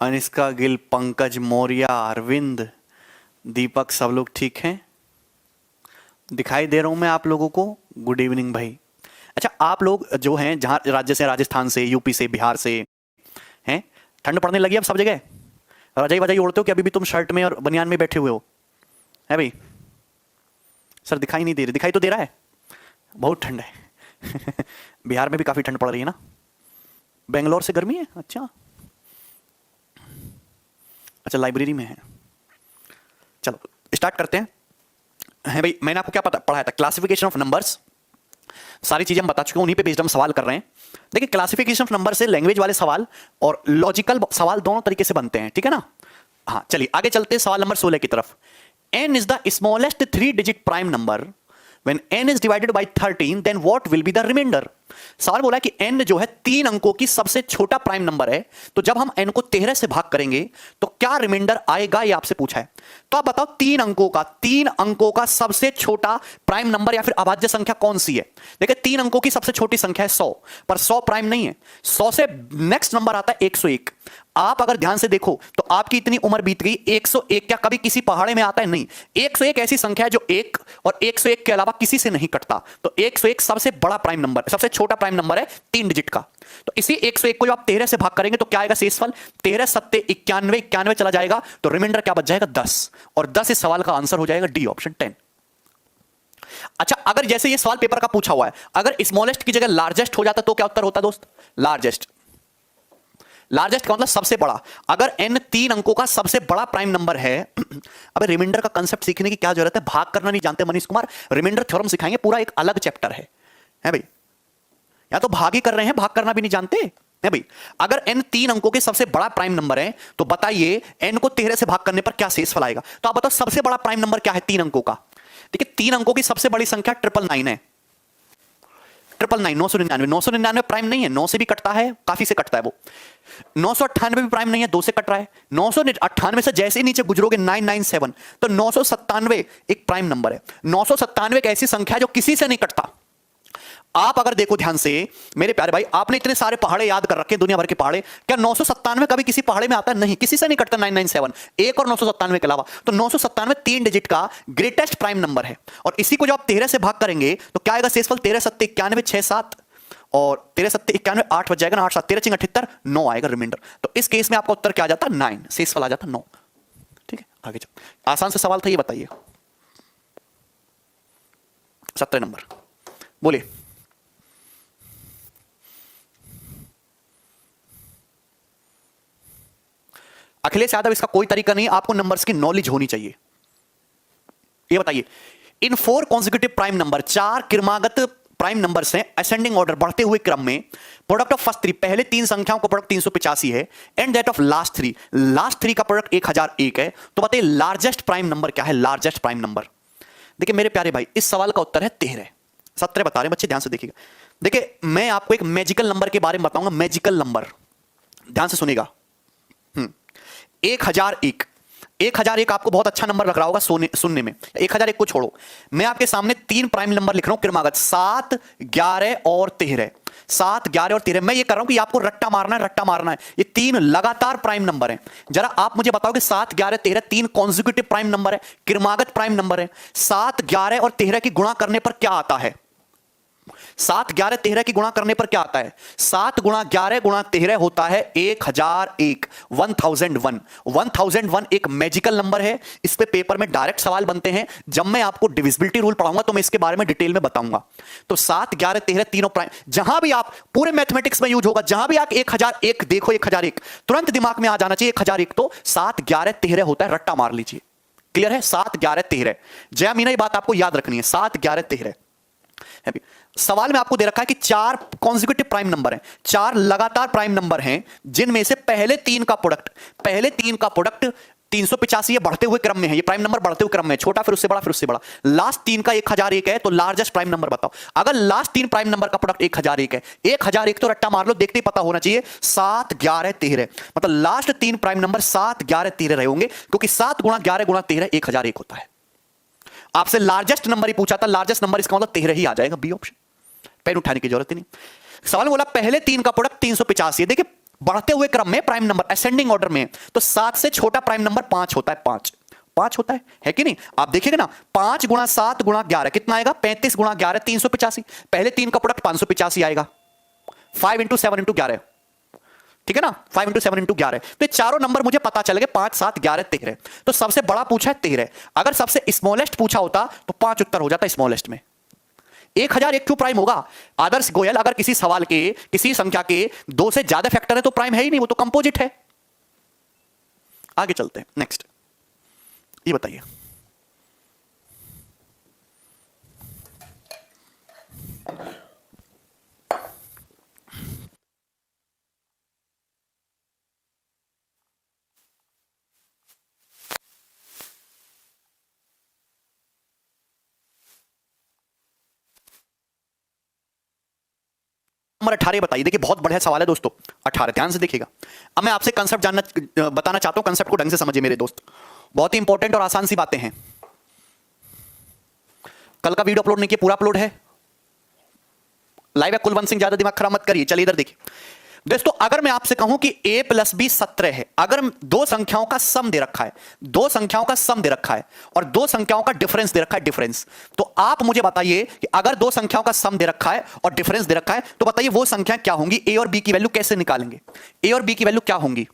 अनिष्का गिल, पंकज मौर्य, अरविंद, दीपक, सब लोग ठीक हैं? दिखाई दे रहा हूं मैं आप लोगों को? गुड इवनिंग भाई। अच्छा, आप लोग जो हैं जहां राज्य से, राजस्थान से, यूपी से, बिहार से हैं, ठंड पड़ने लगी अब सब जगह? रजाई वजाई ओढ़ते हो कि अभी भी तुम शर्ट में और बनियान में बैठे हुए हो? है भाई? सर दिखाई नहीं दे रही? दिखाई तो दे रहा है, बहुत ठंड है। बिहार में भी काफी ठंड पड़ रही है ना? बेंगलोर से गर्मी है? अच्छा अच्छा, लाइब्रेरी में है। चलो स्टार्ट करते हैं। है भाई, मैंने आपको क्या पढ़ाया था? Classification of numbers. सारी चीजें हम बता चुके हैं, उन्हीं पे बेस्ड हम सवाल कर रहे हैं। देखिए, क्लासिफिकेशन ऑफ नंबर से लैंग्वेज वाले सवाल और लॉजिकल सवाल दोनों तरीके से बनते हैं, ठीक है ना? हाँ चलिए आगे चलते हैं सवाल नंबर 16 की तरफ। n is the smallest 3-digit prime number. When n is divided by 13, then what will be the remainder? सवाल बोला है कि n जो है 3 अंकों की सबसे छोटा प्राइम नंबर है, तो जब हम n को 13 से भाग करेंगे तो क्या रिमाइंडर आएगा, ये आपसे पूछा है। तो आप बताओ 3 अंकों का सबसे छोटा प्राइम नंबर या फिर अभाज्य संख्या कौन सी है? देखिए 3 अंकों की सबसे छोटी संख्या है 100, पर 100 प्राइम नहीं है। 100 से नेक्स्ट नंबर आता है 101। आप अगर ध्यान से देखो तो आपकी इतनी उम्र बीत गई, 101 क्या कभी किसी पहाड़े में आता है? नहीं। 101 ऐसी संख्या है जो 1 और 101 के अलावा किसी से नहीं कटता। तो 101 सबसे बड़ा प्राइम नंबर, सबसे छोटा प्राइम नंबर है 3 डिजिट का। तो इसी 101 को जब आप 13 से भाग करेंगे तो क्या आएगा शेषफल? 13 सत्ते 91, 91 चला जाएगा तो रिमाइंडर क्या बच जाएगा? 10। और 10 इस सवाल का आंसर हो जाएगा डी ऑप्शन 10। अच्छा, अगर जैसे ये सवाल पेपर का पूछा हुआ है, अगर स्मॉलेस्ट की जगह लार्जेस्ट हो जाता तो क्या उत्तर होता दोस्त? लार्जेस्ट। लार्जेस्ट का मतलब सबसे बड़ा। अगर n 3 अंकों का सबसे बड़ा प्राइम नंबर है, अब रिमाइंडर का कंसेप्ट सीखने की क्या जरूरत है? भाग करना नहीं जानते मनीष कुमार? रिमाइंडर थ्योरम सिखाएंगे, पूरा एक अलग चैप्टर है भाई। या तो भाग ही कर रहे हैं, भाग करना भी नहीं जानते है भाई। अगर n 3 अंकों के सबसे बड़ा प्राइम नंबर है तो बताइए n को 13 से भाग करने पर क्या शेषफल आएगा? तो आप बताओ सबसे बड़ा प्राइम नंबर क्या है 3 अंकों का? देखिए 3 अंकों की सबसे बड़ी संख्या 999 है। 999, 999 प्राइम नहीं है, 9 से भी कटता है, काफी से कटता है वो। 998 भी प्राइम नहीं है, 2 से कट रहा है। 998 से जैसे ही नीचे गुजरोगे 997, तो 997 एक प्राइम नंबर है। 997 एक ऐसी संख्या है जो किसी से नहीं कटता। आप अगर देखो ध्यान से मेरे प्यारे भाई, आपने इतने सारे पहाड़े याद कर रखे, दुनिया भर के पहाड़े, क्या 997 कभी किसी पहाड़े में आता है? नहीं, किसी से नहीं कटता 997, एक और 997 के अलावा। तो 997 3 डिजिट का ग्रेटेस्ट प्राइम नंबर है। और इसी को जब आप 13 से भाग करेंगे तो क्या आएगा शेषफल? 13 सत्ते 91, 6 7, और 13 सत्ते 91, 8 बच जाएगा ना, 8 7 13 78, 9 आएगा रिमाइंडर। तो इस केस में आपका उत्तर क्या आ जाता? 9, शेषफल आ जाता 9। ठीक है, आगे चलो। आसान से सवाल था ये, बताइए 17 नंबर बोलिए। अखिलेश यादव, इसका कोई तरीका नहीं, आपको नंबर्स की नॉलेज होनी चाहिए। ये बताइए, इन 4 कॉन्सेक्यूटिव प्राइम नंबर, 4 क्रमागत प्राइम नंबर्स हैं असेंडिंग ऑर्डर, बढ़ते हुए क्रम में। प्रोडक्ट ऑफ फर्स्ट 3, पहले 3 संख्याओं का प्रोडक्ट 385 है, एंड दैट ऑफ लास्ट 3 का प्रोडक्ट 1001 है। तो बताइए लार्जेस्ट प्राइम नंबर क्या है? लार्जेस्ट प्राइम नंबर, देखिए मेरे प्यारे भाई, इस सवाल का उत्तर है 13। 17 बता रहे हैं बच्चे, ध्यान से देखिएगा। देखिए मैं आपको एक मैजिकल नंबर के बारे में बताऊंगा, मैजिकल नंबर, ध्यान से सुनेगा। 1001, 1001 आपको बहुत अच्छा नंबर लग रहा होगा सुनने में। 1001 को छोड़ो, मैं आपके सामने 3 प्राइम नंबर लिख रहा हूं क्रमागत, 7, 11 और 13। 7, 11 और 13, मैं ये कर रहा हूं कि आपको रट्टा मारना है, रट्टा मारना है। ये 3 लगातार प्राइम नंबर हैं। जरा आप मुझे बताओ कि 7, 11, 13 3 कॉन्सेक्यूटिव प्राइम नंबर है, क्रमागत प्राइम नंबर है। 7, 11 और 13 की गुणा करने पर क्या आता है? 7, 11, 13 की गुणा करने पर क्या आता है? 7 गुणा 11 गुणा 13 होता है 1001, 1001। 1001 एक मैजिकल नंबर है। इस पे पेपर में डायरेक्ट सवाल बनते हैं। जब मैं आपको डिविजिबिलिटी रूल पढ़ाऊंगा तो मैं इसके बारे में डिटेल में बताऊंगा। तो 7, 11, 13 तीनों प्राइम, जहां भी आप पूरे मैथमेटिक्स में यूज होगा, जहां भी आप 1001 देखो, 1001 तुरंत दिमाग में आ जाना चाहिए। 1001 तो 7, 11, 13 होता है, रट्टा मार लीजिए। क्लियर है? 7, 11, 13। जय मीना, ये बात आपको याद रखनी है, 7, 11, 13। सवाल में आपको दे रखा है कि 4 कॉन्सेक्यूटिव प्राइम नंबर हैं, 4 लगातार प्राइम नंबर हैं, जिनमें से पहले 3 का प्रोडक्ट 385 ये बढ़ते हुए क्रम में है। ये प्राइम नंबर बढ़ते हुए क्रम में है, छोटा फिर उससे बड़ा फिर उससे बड़ा। लास्ट 3 का 1001 है, तो लार्जेस्ट प्राइम नंबर बताओ। अगर लास्ट 3 प्राइम नंबर का प्रोडक्ट 1001 है, 1001 तो रट्टा मार लो, देखते ही पता होना चाहिए 7, 11, 13, मतलब लास्ट 3 प्राइम नंबर 7, 11, 13 रहे होंगे, क्योंकि 7 गुणा 11 गुणा 13 1001 होता है। आपसे लार्जेस्ट नंबर ही पूछा था, लार्जेस्ट नंबर इसका मतलब 13 ही आ जाएगा, बी ऑप्शन। पेन उठाने की जरूरत ही नहीं। सवाल बोला पहले 3 का प्रोडक्ट 385 है। देखिए बढ़ते हुए क्रम में प्राइम नंबर असेंडिंग ऑर्डर में, तो 7 से छोटा प्राइम नंबर 5 होता है। 5 होता है कि नहीं? आप देखिएगा ना, 5 गुणा 7 गुणा 11 कितना आएगा? 35 गुणा 11 385। पहले 3 का प्रोडक्ट 585 आएगा। 5 इंटू 7 इंटू 11, ठीक है ना? 5 इंटू 7 इंटू 11, तो ये चारों नंबर मुझे पता चल गए, 5 7 11 13। तो सबसे बड़ा पूछा है 13। अगर सबसे स्मॉलेस्ट पूछा होता तो 5 उत्तर हो जाता स्मॉलेस्ट में। 1001 क्यों प्राइम होगा? आदर्श गोयल, अगर किसी सवाल के किसी संख्या के 2 से ज्यादा फैक्टर है तो प्राइम है ही नहीं, वो तो कंपोजिट है। आगे चलते हैं, नेक्स्ट ये बताइए। नंबर 18 बताइए। देखिए बहुत बढ़िया सवाल है दोस्तों, 18 ध्यान से देखिएगा। अब मैं आपसे कंसेप्ट बताना चाहता हूं, कंसेप्ट को ढंग से समझिए मेरे दोस्त। बहुत ही इंपॉर्टेंट और आसान सी बातें हैं। कल का वीडियो अपलोड नहीं किया, पूरा अपलोड है, लाइव है। कुलवंत सिंह, ज्यादा दिमाग खराब मत करिए। चलिए इधर देखिए दोस्तों, अगर मैं आपसे कहूं कि a प्लस बी 17 है, अगर दो संख्याओं का सम दे रखा है, दो संख्याओं का सम दे रखा है और दो संख्याओं का डिफरेंस दे रखा है, डिफरेंस, तो आप मुझे बताइए कि अगर दो संख्याओं का सम दे रखा है और डिफरेंस दे रखा है, तो बताइए वो संख्या क्या होंगी? a और b की वैल्यू कैसे निकालेंगे? a और b की वैल्यू क्या होंगी?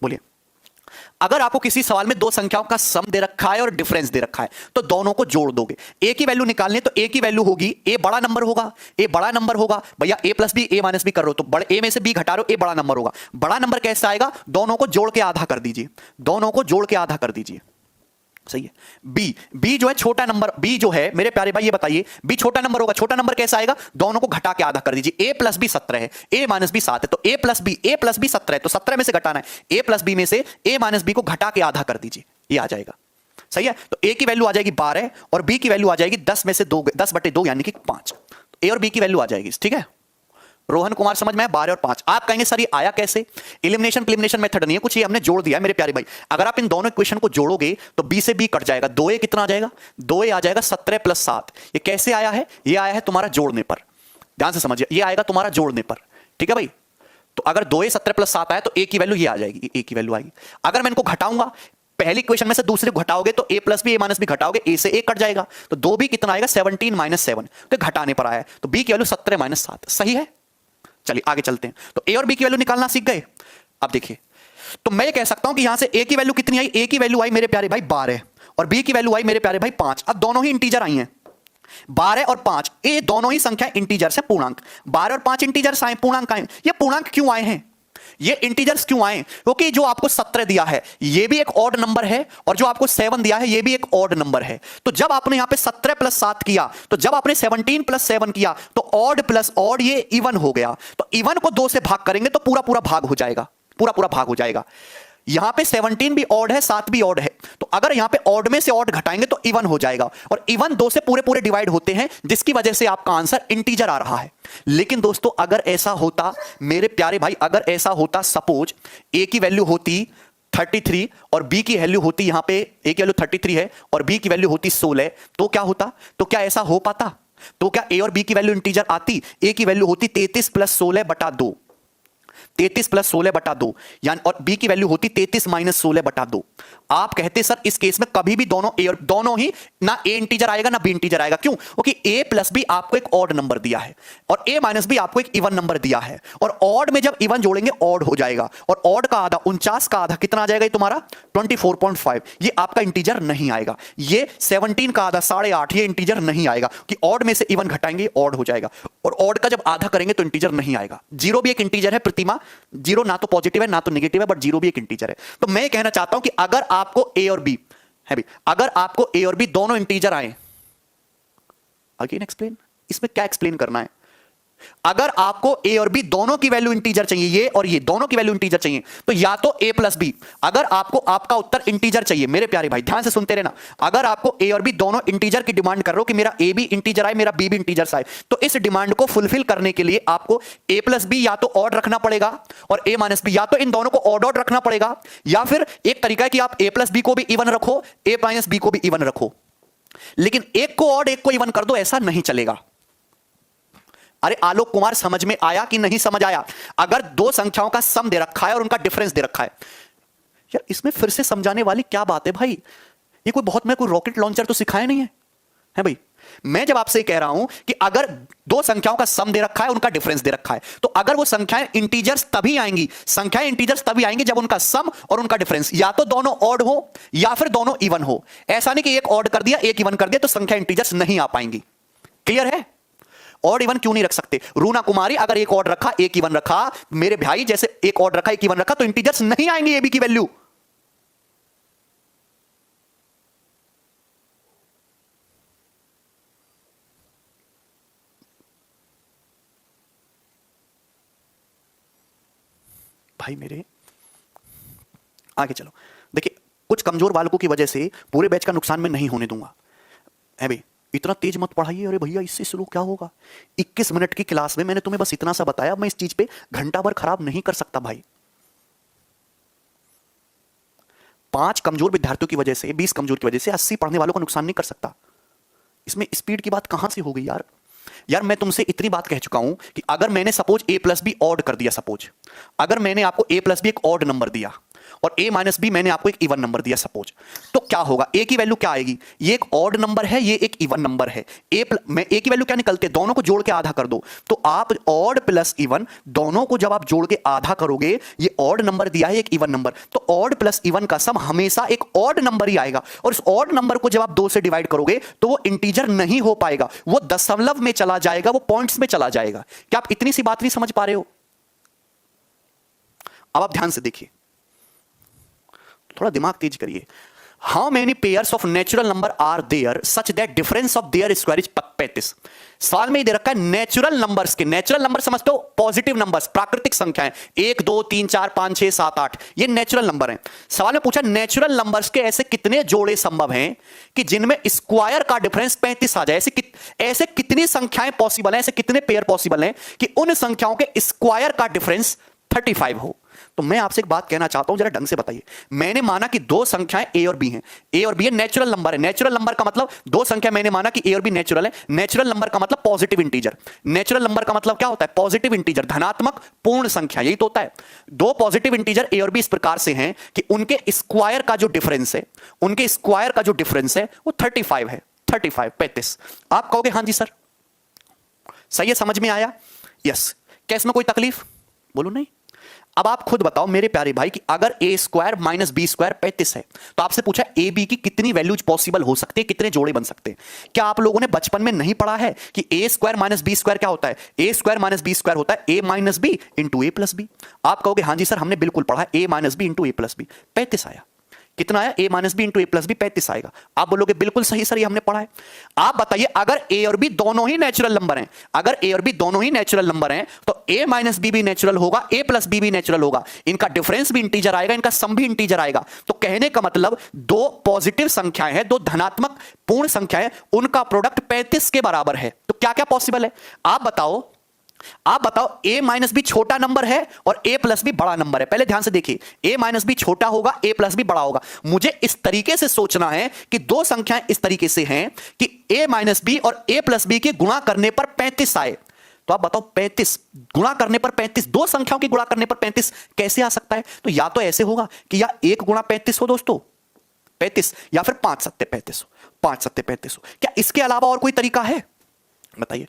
बोलिए। अगर आपको किसी सवाल में दो संख्याओं का सम दे रखा है और डिफरेंस दे रखा है, तो दोनों को जोड़ दोगे। ए की वैल्यू निकालनी है तो ए की वैल्यू होगी, ए बड़ा नंबर होगा, ए बड़ा नंबर होगा भैया। ए प्लस बी, ए माइनस बी कर रहे हो तो बड़े ए में से बी घटा रहे हो, ए बड़ा नंबर होगा। बड़ा नंबर कैसे आएगा? दोनों को जोड़ के आधा कर दीजिए, दोनों को जोड़ के आधा कर दीजिए, सही है। बी जो है छोटा नंबर, बी जो है मेरे प्यारे भाई ये बताइए, बी छोटा नंबर होगा। छोटा नंबर कैसा आएगा? दोनों को घटा के आधा कर दीजिए। ए प्लस बी 17 है, ए माइनस बी 7 है, तो ए प्लस बी 17 है, तो 17 में से घटाना है। ए प्लस बी में से ए माइनस बी को घटा के आधा कर दीजिए, ये आ जाएगा, सही है। तो ए की वैल्यू आ जाएगी 12 और बी की वैल्यू आ जाएगी 10 में से 2, 10/2 यानी कि 5। ए और बी की वैल्यू आ जाएगी, ठीक है। रोहन कुमार समझ में 12 और 5। आप कहेंगे सर ये आया कैसे? एलिमिनेशन मेथड नहीं है कुछ, ये हमने जोड़ दिया है मेरे प्यारे भाई। अगर आप इन दोनों इक्वेशन को जोड़ोगे तो बी से बी कट जाएगा, 2a कितना आ जाएगा? 2a आ जाएगा 17 + 7। ये कैसे आया है? ये आया है तुम्हारा जोड़ने पर, ध्यान से समझिए, ये आएगा तुम्हारा जोड़ने पर, ठीक है भाई। तो अगर 2a 17 + 7 आया तो a की वैल्यू ये आ जाएगी, a की वैल्यू आएगी। अगर मैं इनको घटाऊंगा, पहली इक्वेशन में से दूसरे को घटाओगे तो a plus B, a minus B घटाओगे, a से a कट जाएगा, तो 2b कितना आएगा? 17 - 7, तो घटाने पर आया है, तो b की वैल्यू 17 - 7, सही है। चलिए आगे चलते हैं। तो ए और बी की वैल्यू निकालना सीख गए। अब देखिए, तो मैं ये कह सकता हूं कि यहां से ए की वैल्यू कितनी आई? ए की वैल्यू आई मेरे प्यारे भाई 12 और बी की वैल्यू आई मेरे प्यारे भाई 5। अब दोनों ही इंटीजर आई हैं, 12 और 5, ये दोनों ही संख्या इंटीजर्स हैं, पूर्णांक। 12 और 5 इंटीजर्स आए, पूर्णांक आए। ये पूर्णांक क्यों आए हैं? ये इंटीजर्स क्यों आए? क्योंकि जो आपको 17 दिया है ये भी एक ऑड नंबर है और जो आपको 7 दिया है ये भी एक ऑड नंबर है। तो जब आपने यहां पे 17 + 7 किया, तो जब आपने 17 + 7 किया तो ऑड प्लस ऑड ये इवन हो गया। तो इवन को 2 से भाग करेंगे तो पूरा पूरा भाग हो जाएगा, पूरा पूरा भाग हो जाएगा। यहां पे 17 भी ऑड है, 7 भी ऑड है, तो अगर यहां पे ऑड में से ऑड घटाएंगे तो इवन हो जाएगा और इवन 2 से पूरे पूरे डिवाइड होते हैं, जिसकी वजह से आपका आंसर इंटीजर आ रहा है। लेकिन दोस्तों अगर ऐसा होता मेरे प्यारे भाई, अगर ऐसा होता, सपोज ए की वैल्यू होती 33 और बी की वैल्यू होती, यहां पे ए की वैल्यू 33 है और बी की वैल्यू होती 16, तो क्या होता? तो क्या ऐसा हो पाता? तो क्या ए और बी की वैल्यू इंटीजर आती? ए की वैल्यू होती 33 + 16/2, 33 + 16/2, यानी, और बी की वैल्यू होती 33 - 16/2। आप कहते सर इस केस में कभी भी दोनों ए और दोनों ही, ना ए इंटीजर आएगा ना बी इंटीजर आएगा। क्यों? क्योंकि ए प्लस बी आपको एक ऑड नंबर दिया है और ए माइनस बी आपको एक इवन नंबर दिया है, और ऑड में जब इवन जोड़ेंगे ऑड हो जाएगा, और ऑड का आधा 49 का आधा कितना आ जाएगा? ये तुम्हारा 24.5, ये आपका इंटीजर नहीं आएगा। ये 17 का आधा 8.5, ये इंटीजर नहीं आएगा कि ऑड में से इवन घटाएंगे ऑड हो जाएगा, और ऑड का जब आधा करेंगे तो इंटीजर नहीं आएगा। जीरो भी एक इंटीजर है प्रतिमा, जीरो ना तो पॉजिटिव है ना तो नेगेटिव है, बट जीरो भी एक इंटीजर है। तो मैं कहना चाहता हूं कि अगर आपको ए और बी है भी, अगर आपको ए और बी दोनों इंटीजर आए, अगेन एक्सप्लेन, इसमें क्या एक्सप्लेन करना है? अगर आपको ए और बी दोनों की वैल्यू इंटीजर चाहिए, ये और ये दोनों की वैल्यू इंटीजर चाहिए, तो या तो ए प्लस बी, अगर आपको आपका उत्तर इंटीजर चाहिए, मेरे प्यारे भाई ध्यान से सुनते रहना, अगर आपको ए और बी दोनों इंटीजर की डिमांड कर रहे हो कि मेरा ए भी इंटीजर आए, मेरा बी भी इंटीजर आए, तो इस डिमांड को फुलफिल करने के लिए आपको ए प्लस बी या तो ऑड रखना पड़ेगा और ए माइनस बी या तो इन दोनों को ऑड ऑड रखना पड़ेगा, या फिर एक तरीका है कि आप ए प्लस बी को भी इवन रखो, ए माइनस बी को भी इवन रखो। लेकिन एक को ऑड एक को इवन कर दो, ऐसा नहीं चलेगा। अरे आलोक कुमार, समझ में आया कि नहीं समझ आया? अगर दो संख्याओं का सम दे रखा है और उनका डिफरेंस दे रखा है, यार इसमें फिर से समझाने वाली क्या बात है भाई? ये कोई बहुत, मैं कोई रॉकेट लॉन्चर तो सिखाया नहीं है भाई। मैं जब आपसे कह रहा हूं कि अगर दो संख्याओं का सम दे रखा है, उनका डिफरेंस दे रखा है, तो अगर वो संख्याएं इंटीजर्स तभी आएंगी, संख्याएं इंटीजर्स तभी आएंगी जब उनका सम और उनका डिफरेंस या तो दोनों ऑड हो या फिर दोनों इवन हो। ऐसा नहीं कि एक ऑड कर दिया एक इवन कर दिया तो संख्या इंटीजर्स नहीं आ पाएंगी। क्लियर है? ऑड इवन क्यों नहीं रख सकते? रूना कुमारी, अगर एक ऑड रखा एक इवन रखा, मेरे भाई जैसे एक ऑड रखा एक इवन रखा, तो इंटीजर्स नहीं आएंगे एबी की वैल्यू। भाई मेरे आगे चलो। देखिए, कुछ कमजोर बालकों की वजह से पूरे बैच का नुकसान मैं नहीं होने दूंगा। है भाई, इतना तेज मत पढ़ाइए। अरे भैया, इससे शुरू क्या होगा? 21 मिनट की क्लास में मैंने तुम्हें बस इतना सा बताया। मैं इस चीज पे घंटा भर खराब नहीं कर सकता भाई। 5 कमजोर विद्यार्थियों की वजह से, 20 कमजोर की वजह से 80 पढ़ने वालों को नुकसान नहीं कर सकता। इसमें स्पीड की बात कहां से हो गई यार? यार मैं तुमसे इतनी बात कह चुका हूं कि अगर मैंने suppose a plus b odd कर दिया, सपोज अगर मैंने आपको a प्लस बी एक ऑड नंबर दिया और a माइनस बी मैंने आपको एक इवन नंबर दिया सपोज, तो क्या होगा? a की वैल्यू क्या आएगी? ये एक ऑड नंबर है, ये एक इवन नंबर है। मैं a की वैल्यू क्या निकलते हैं? दोनों को जोड़ के आधा कर दो। तो आप ऑड प्लस इवन दोनों को जब आप जोड़ के आधा करोगे, ये ऑड नंबर दिया है एक इवन नंबर, तो ऑड प्लस इवन का सम हमेशा एक ऑड नंबर ही आएगा। और इस ऑड नंबर को जब आप 2 से डिवाइड करोगे तो वो इंटीजर नहीं हो पाएगा, वो दशमलव में चला जाएगा, वो पॉइंट्स में चला जाएगा। क्या आप इतनी सी बात नहीं समझ पा रहे हो? अब आप ध्यान से देखिए, थोड़ा दिमाग तेज करिए। How many pairs of natural number are there such that difference of their square is 35। सवाल में दे रखा है नेचुरल नंबर्स के। नेचुरल नंबर समझते हो? पॉजिटिव नंबर्स, प्राकृतिक संख्याएं, 1 2 3 4 5 6 7 8, ये नेचुरल नंबर हैं। सवाल में पूछा नेचुरल नंबर्स के ऐसे कितने जोड़े संभव हैं कि जिनमें स्क्वायर का डिफरेंस 35 आ जाए? ऐसे कितनी संख्याएं पॉसिबल हैं, ऐसे कितने पेयर पॉसिबल हैं कि उन संख्याओं के स्क्वायर का डिफरेंस 35 हो? तो मैं आपसे एक बात कहना चाहता हूं, जरा ढंग से बताइए। मैंने माना कि दो संख्याएं a और b हैं। a और b नेचुरल नंबर है। नेचुरल नंबर का मतलब दो संख्या मैंने माना कि a और b नेचुरल है। नेचुरल नंबर का मतलब पॉजिटिव इंटीजर। नेचुरल नंबर का मतलब क्या होता है? पॉजिटिव इंटीजर, धनात्मक पूर्ण संख्या, यही तो होता है। दो पॉजिटिव इंटीजर a और b इस प्रकार से हैं कि उनके स्क्वायर का जो डिफरेंस है, उनके स्क्वायर का जो डिफरेंस है वो 35 है। 35। आप कहोगे हां जी सर, सही है, समझ में आया? यस। क्या इसमें कोई तकलीफ? बोलो नहीं। अब आप खुद बताओ मेरे प्यारे भाई कि अगर a square minus b square 35 है, तो आपसे पूछा ए बी की कितनी वैल्यूज पॉसिबल हो सकते हैं, कितने जोड़े बन सकते हैं? क्या आप लोगों ने बचपन में नहीं पढ़ा है कि a square minus b square क्या होता है? a square minus b square होता है a minus b into a plus b. आप कहोगे हाँ जी सर, हमने बिल्कुल पढ़ा है, a minus b into a plus b. 35 आया। कितना आया? a minus b into a plus b 35 आएगा। आप बोलोगे बिल्कुल सही सर, ये हमने पढ़ा है। आप बताइए, अगर a और b दोनों ही नेचुरल नंबर हैं, अगर a और b दोनों ही नेचुरल नंबर हैं, तो a माइनस बी भी नेचुरल होगा, a प्लस बी भी नेचुरल होगा, इनका डिफरेंस भी इंटीजर आएगा, इनका सम भी इंटीजर आएगा। तो कहने का मतलब दो पॉजिटिव संख्याएं हैं, दो धनात्मक पूर्ण संख्याएं, उनका प्रोडक्ट 35 के बराबर है। तो क्या क्या पॉसिबल है? आप बताओ a माइनस बी छोटा नंबर है और a प्लस बी बड़ा नंबर है। पहले ध्यान से देखिए, a माइनस बी छोटा होगा, a प्लस बी बड़ा होगा। मुझे इस तरीके से सोचना है कि दो संख्याएं इस तरीके से हैं कि a माइनस बी और a प्लस बी के गुणा करने पर 35 आए। तो आप बताओ 35 गुणा करने पर 35, दो संख्याओं के गुणा करने पर 35 कैसे आ सकता है? तो या तो ऐसे होगा कि या 1 गुणा 35 हो दोस्तों 35, या फिर 5 सत्ते 35 हो, 5 सत्ते 35 हो। क्या इसके अलावा और कोई तरीका है? बताइए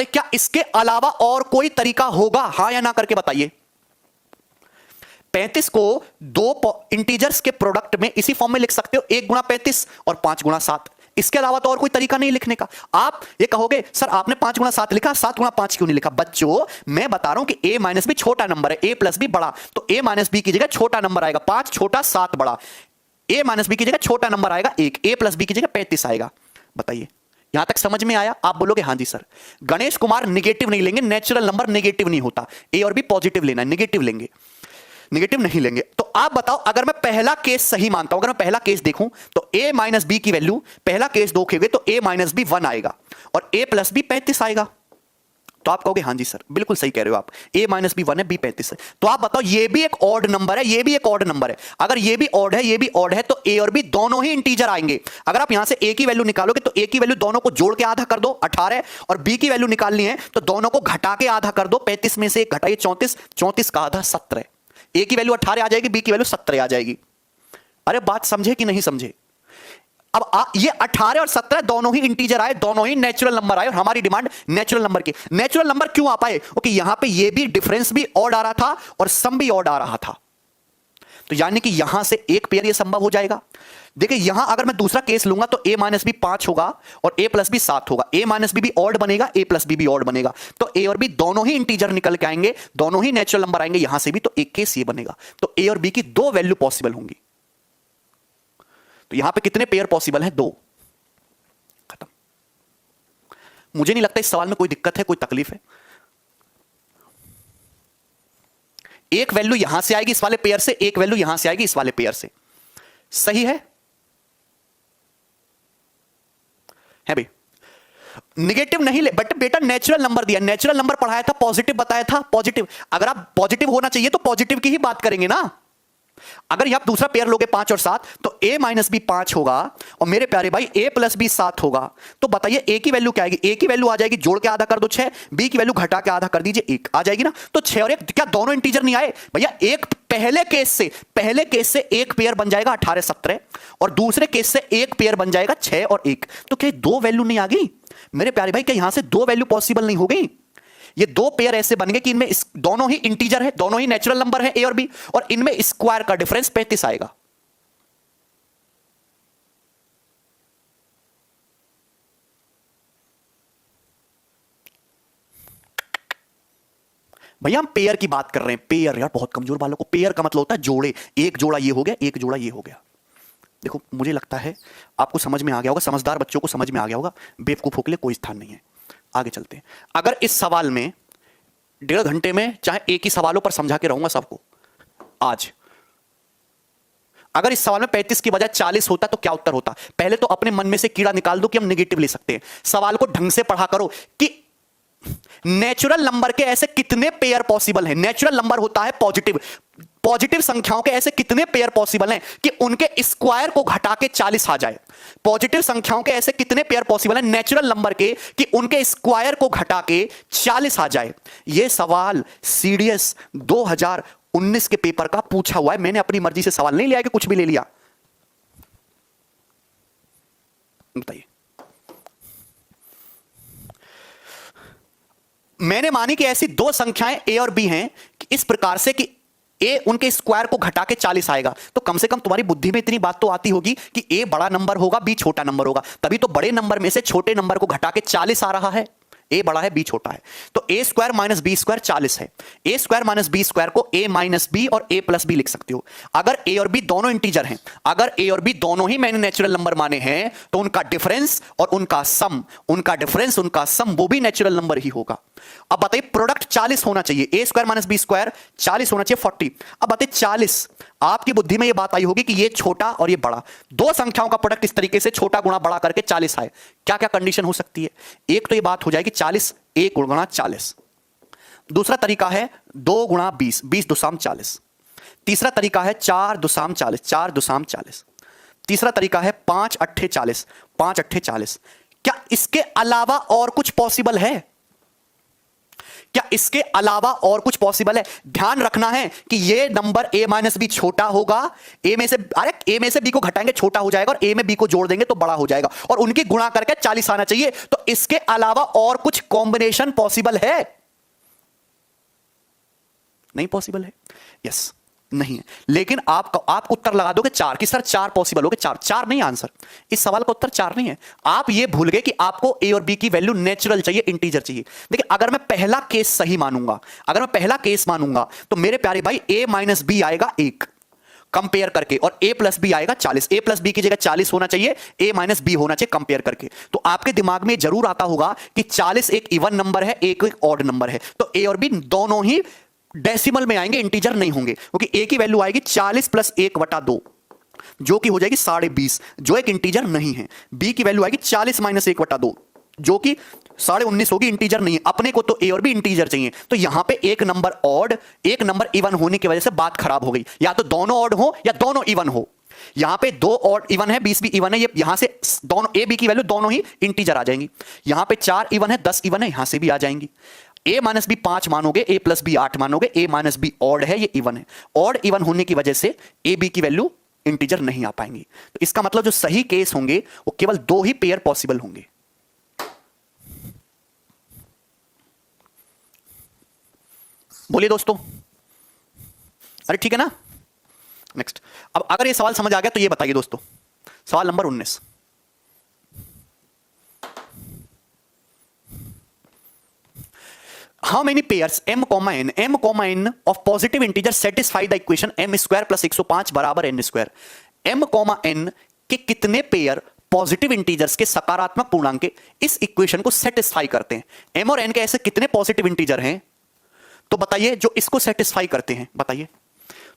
क्या इसके अलावा और कोई तरीका होगा? हां या ना करके बताइए। 35 को दो इंटीजर्स के प्रोडक्ट में इसी फॉर्म में लिख सकते हो, 1 गुणा 35 और 5 गुणा 7। इसके अलावा तो और कोई तरीका नहीं लिखने का। आप ये कहोगे सर आपने 5 गुणा 7 लिखा, 7 गुणा 5 क्यों नहीं लिखा? बच्चों मैं बता रहा हूं कि a माइनस बी छोटा नंबर है, a प्लस बी बड़ा, तो a माइनस बी की जगह छोटा नंबर आएगा 5, छोटा 7 बड़ा। a माइनस बी की जगह छोटा नंबर आएगा 1, a प्लस बी की जगह 35 आएगा। बताइए यहां तक समझ में आया? आप बोलोगे हां जी सर। गणेश कुमार निगेटिव नहीं लेंगे, नेचुरल नंबर निगेटिव नहीं होता, ए और बी पॉजिटिव लेना है, निगेटिव लेंगे, निगेटिव नहीं लेंगे। तो आप बताओ, अगर मैं पहला केस सही मानता हूं, अगर मैं पहला केस देखूं तो a माइनस बी की वैल्यू पहला केस देखोगे तो a माइनस बी 1 आएगा और a प्लस बी 35 आएगा। तो आप कहोगे हाँ जी सर बिल्कुल सही कह रहे हो आप, a माइनस बी 1 है, b 35 है। तो आप बताओ ये भी एक ऑड नंबर है, ये भी एक ऑड नंबर है। अगर ये भी ऑड है ये भी ऑड है तो a और b दोनों ही इंटीजर आएंगे। अगर आप यहां से a की वैल्यू निकालोगे तो a की वैल्यू दोनों को जोड़ के आधा कर दो 18, और b की वैल्यू निकालनी है तो दोनों को घटा के आधा कर दो, 35 में से एक घटाइए 34, 34 का आधा 17। a की वैल्यू 18 आ जाएगी, b की वैल्यू 17 आ जाएगी। अरे बात समझे कि नहीं समझे? अब ये 18 और 17 दोनों ही इंटीजर आए, दोनों ही नेचुरल नंबर आए, और हमारी डिमांड नेचुरल नंबर की। नेचुरल नंबर क्यों आ पाए? क्योंकि यहां पे ये भी डिफरेंस भी ऑड आ रहा था और सम भी ऑड आ रहा था, तो यानी कि यहां से एक पेयर ये संभव हो जाएगा। देखिए यहां अगर मैं दूसरा केस लूंगा तो a माइनस बी 5 होगा और a प्लस बी 7 होगा, a माइनस बी भी ऑड बनेगा, a प्लस बी भी ऑड बनेगा, तो a और b दोनों ही इंटीजर निकल के आएंगे, दोनों ही नेचुरल नंबर आएंगे यहां से भी, तो एक केस ये बनेगा। तो a और b की दो वैल्यू पॉसिबल होंगी। तो यहां पे कितने पेयर पॉसिबल है? 2। खत्म। मुझे नहीं लगता इस सवाल में कोई दिक्कत है, कोई तकलीफ है। एक वैल्यू यहां से आएगी इस वाले पेयर से, एक वैल्यू यहां से आएगी इस वाले पेयर से, सही है भाई? निगेटिव नहीं ले, बट बेटा नेचुरल नंबर दिया, नेचुरल नंबर पढ़ाया था, पॉजिटिव बताया था, पॉजिटिव। अगर आप पॉजिटिव होना चाहिए तो पॉजिटिव की ही बात करेंगे ना। अगर आप दूसरा पेयर लोगे 5 और 7 तो a माइनस बी 5 होगा और मेरे प्यारे भाई a प्लस बी 7 होगा। तो बताइए a की वैल्यू क्या आएगी? a की वैल्यू आ जाएगी, जोड़ के आधा कर दो 6, b की वैल्यू घटा के आधा कर दीजिए 1 आ जाएगी ना। तो 6 और 1 क्या दोनों इंटीजर नहीं आए भैया? एक पहले केस से एक पेयर बन जाएगा 18 17, और दूसरे केस से एक पेयर बन जाएगा 6 और 1। तो क्या दो वैल्यू नहीं आ गई मेरे प्यारे भाई? क्या यहां से दो वैल्यू पॉसिबल नहीं हो गई? ये दो पेयर ऐसे बन गए कि इनमें दोनों ही इंटीजर है, दोनों ही नेचुरल नंबर है a और b, और इनमें स्क्वायर का डिफरेंस 35 आएगा। भैया हम पेयर की बात कर रहे हैं, पेयर। यार बहुत कमजोर वालों को पेयर का मतलब होता है जोड़े, एक जोड़ा ये हो गया, एक जोड़ा ये हो गया। देखो मुझे लगता है आपको समझ में आ गया होगा, समझदार बच्चों को समझ में आ गया होगा, बेवकूफों के लिए कोई स्थान नहीं है। आगे चलते हैं। अगर इस सवाल में 1.5 घंटे में चाहे एक ही सवालों पर समझा के रहूंगा सबको आज, अगर इस सवाल में 35 की बजाय 40 होता तो क्या उत्तर होता? पहले तो अपने मन में से कीड़ा निकाल दो कि हम नेगेटिव ले सकते हैं। सवाल को ढंग से पढ़ा करो कि नेचुरल नंबर के ऐसे कितने पेयर पॉसिबल हैं। नेचुरल नंबर होता है पॉजिटिव, पॉजिटिव संख्याओं के ऐसे कितने पेयर पॉसिबल हैं कि उनके स्क्वायर को घटा के 40 आ जाए। पॉजिटिव संख्याओं के ऐसे कितने पेयर पॉसिबल हैं नेचुरल नंबर के कि उनके स्क्वायर को घटा के 40 आ जाए। यह सवाल सीडीएस 2019 के पेपर का पूछा हुआ है। मैंने अपनी मर्जी से सवाल नहीं लिया कि कुछ भी ले लिया। बताइए, मैंने मानी कि ऐसी दो संख्याएं a और b हैं कि इस प्रकार से कि a उनके स्क्वायर को घटा के 40 आएगा। तो कम से कम तुम्हारी बुद्धि में इतनी बात तो आती होगी कि a बड़ा नंबर होगा, b छोटा नंबर होगा, तभी तो बड़े नंबर में से छोटे नंबर को घटा के 40 आ रहा है। a बड़ा है, b छोटा है, तो a square minus b square 40 है। a square minus b square को a माइनस बी और a प्लस बी लिख सकते हो। अगर a और b दोनों इंटीजर हैं, अगर a और b दोनों ही मैंने नेचुरल नंबर माने हैं, तो उनका डिफरेंस और उनका सम, वो भी नेचुरल नंबर ही होगा। अब बताइए प्रोडक्ट 40 होना चाहिए, a square minus b square 40 होना चाहिए 40। अब बताइए 40, आपकी बुद्धि में यह बात आई होगी कि ये छोटा और ये बड़ा, दो संख्याओं का प्रोडक्ट इस तरीके से छोटा गुणा बड़ा करके 40 आए। क्या क्या कंडीशन हो सकती है? एक तो ये बात हो जाएगी 40 1 गुणा 40, दूसरा तरीका है 2 गुणा 20, 20 दुसाम 40, तीसरा तरीका है 4 दुसाम 40, 4 दुसाम 40, तीसरा तरीका है 5 अट्ठे 40, 5 अट्ठे 40। क्या इसके अलावा और कुछ पॉसिबल है? क्या इसके अलावा और कुछ पॉसिबल है? ध्यान रखना है कि ये नंबर a माइनस बी छोटा होगा, a में से b को घटाएंगे छोटा हो जाएगा, और a में b को जोड़ देंगे तो बड़ा हो जाएगा, और उनकी गुणा करके 40 आना चाहिए। तो इसके अलावा और कुछ कॉम्बिनेशन पॉसिबल है? नहीं पॉसिबल है, यस नहीं है। लेकिन आप उत्तर लगा दोगे 4 कि सर 4 पॉसिबल हो गए। 4 नहीं आंसर, इस सवाल का उत्तर 4 नहीं है। आप ये भूल गए कि आपको a और b की वैल्यू नेचुरल चाहिए, इंटीजर चाहिए। देखिए अगर मैं पहला केस सही मानूंगा, अगर मैं पहला केस मानूंगा तो मेरे प्यारे भाई a माइनस बी आएगा 1 कंपेयर करके, और a प्लस बी आएगा 40। a प्लस बी की जगह 40 होना चाहिए, a माइनस बी होना चाहिए कंपेयर करके। तो आपके दिमाग में जरूर आता होगा कि 40 एक इवन नंबर है, एक ऑड नंबर है, तो a और b दोनों ही डेसिमल में आएंगे, इंटीजर नहीं होंगे, क्योंकि a की वैल्यू आएगी 40 प्लस 1/2 जो कि हो जाएगी 20.5, जो एक इंटीजर नहीं है। b की वैल्यू आएगी 40 माइनस 1/2 जो कि 19.5 होगी, इंटीजर नहीं है अपने को, तो ए और बी इंटीजर चाहिए। तो यहां पे एक नंबर ऑड एक नंबर इवन होने की वजह से बात खराब हो गई, या तो दोनों ऑड हो या दोनों इवन हो। यहां पे 2 ऑड इवन है, 20 भी इवन है, ये यहां से दोनों ए बी की वैल्यू दोनों ही इंटीजर आ जाएंगी। यहां पे 4 इवन है, 10 इवन है, यहां से भी आ जाएंगी। ए माइनस बी 5 मानोगे, ए प्लस बी 8 मानोगे, ए माइनस बी ऑड है, ये इवन है। ऑड इवन होने की वजह से ए बी की वैल्यू इंटीजर नहीं आ पाएंगी। तो इसका मतलब जो सही केस होंगे वो केवल 2 ही पेयर पॉसिबल होंगे। बोलिए दोस्तों, अरे ठीक है ना। नेक्स्ट, अब अगर ये सवाल समझ आ गया तो ये बताइए दोस्तों, सवाल number 19, how many pairs m, n of positive integer satisfy the equation m square plus 105 बराबर n स्क्वायर। m, n के कितने पेयर पॉजिटिव इंटीजर्स के सकारात्मक पूर्णांक के इस इक्वेशन को सेटिस्फाई करते हैं। m और n के ऐसे कितने पॉजिटिव इंटीजर हैं तो बताइए जो इसको सेटिस्फाई करते हैं, बताइए।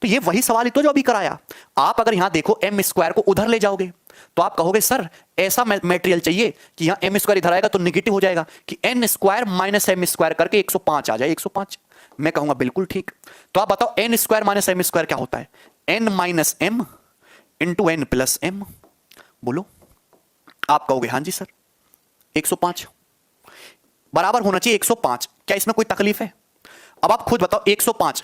तो ये वही सवाल ही तो जो अभी कराया। आप अगर यहां देखो m स्क्वायर को उधर ले जाओगे तो आप कहोगे सर ऐसा मटेरियल चाहिए कि यहां m स्क्वायर इधर आएगा तो निगेटिव हो जाएगा, कि n square minus m square करके 105 आ जाए, 105। मैं कहूंगा बिल्कुल ठीक। तो आप बताओ n square minus m square क्या होता है, n minus m into n plus m। बोलो, आप कहोगे हां जी सर 105 बराबर होना चाहिए 105। क्या इसमें कोई तकलीफ है? अब आप खुद बताओ, 105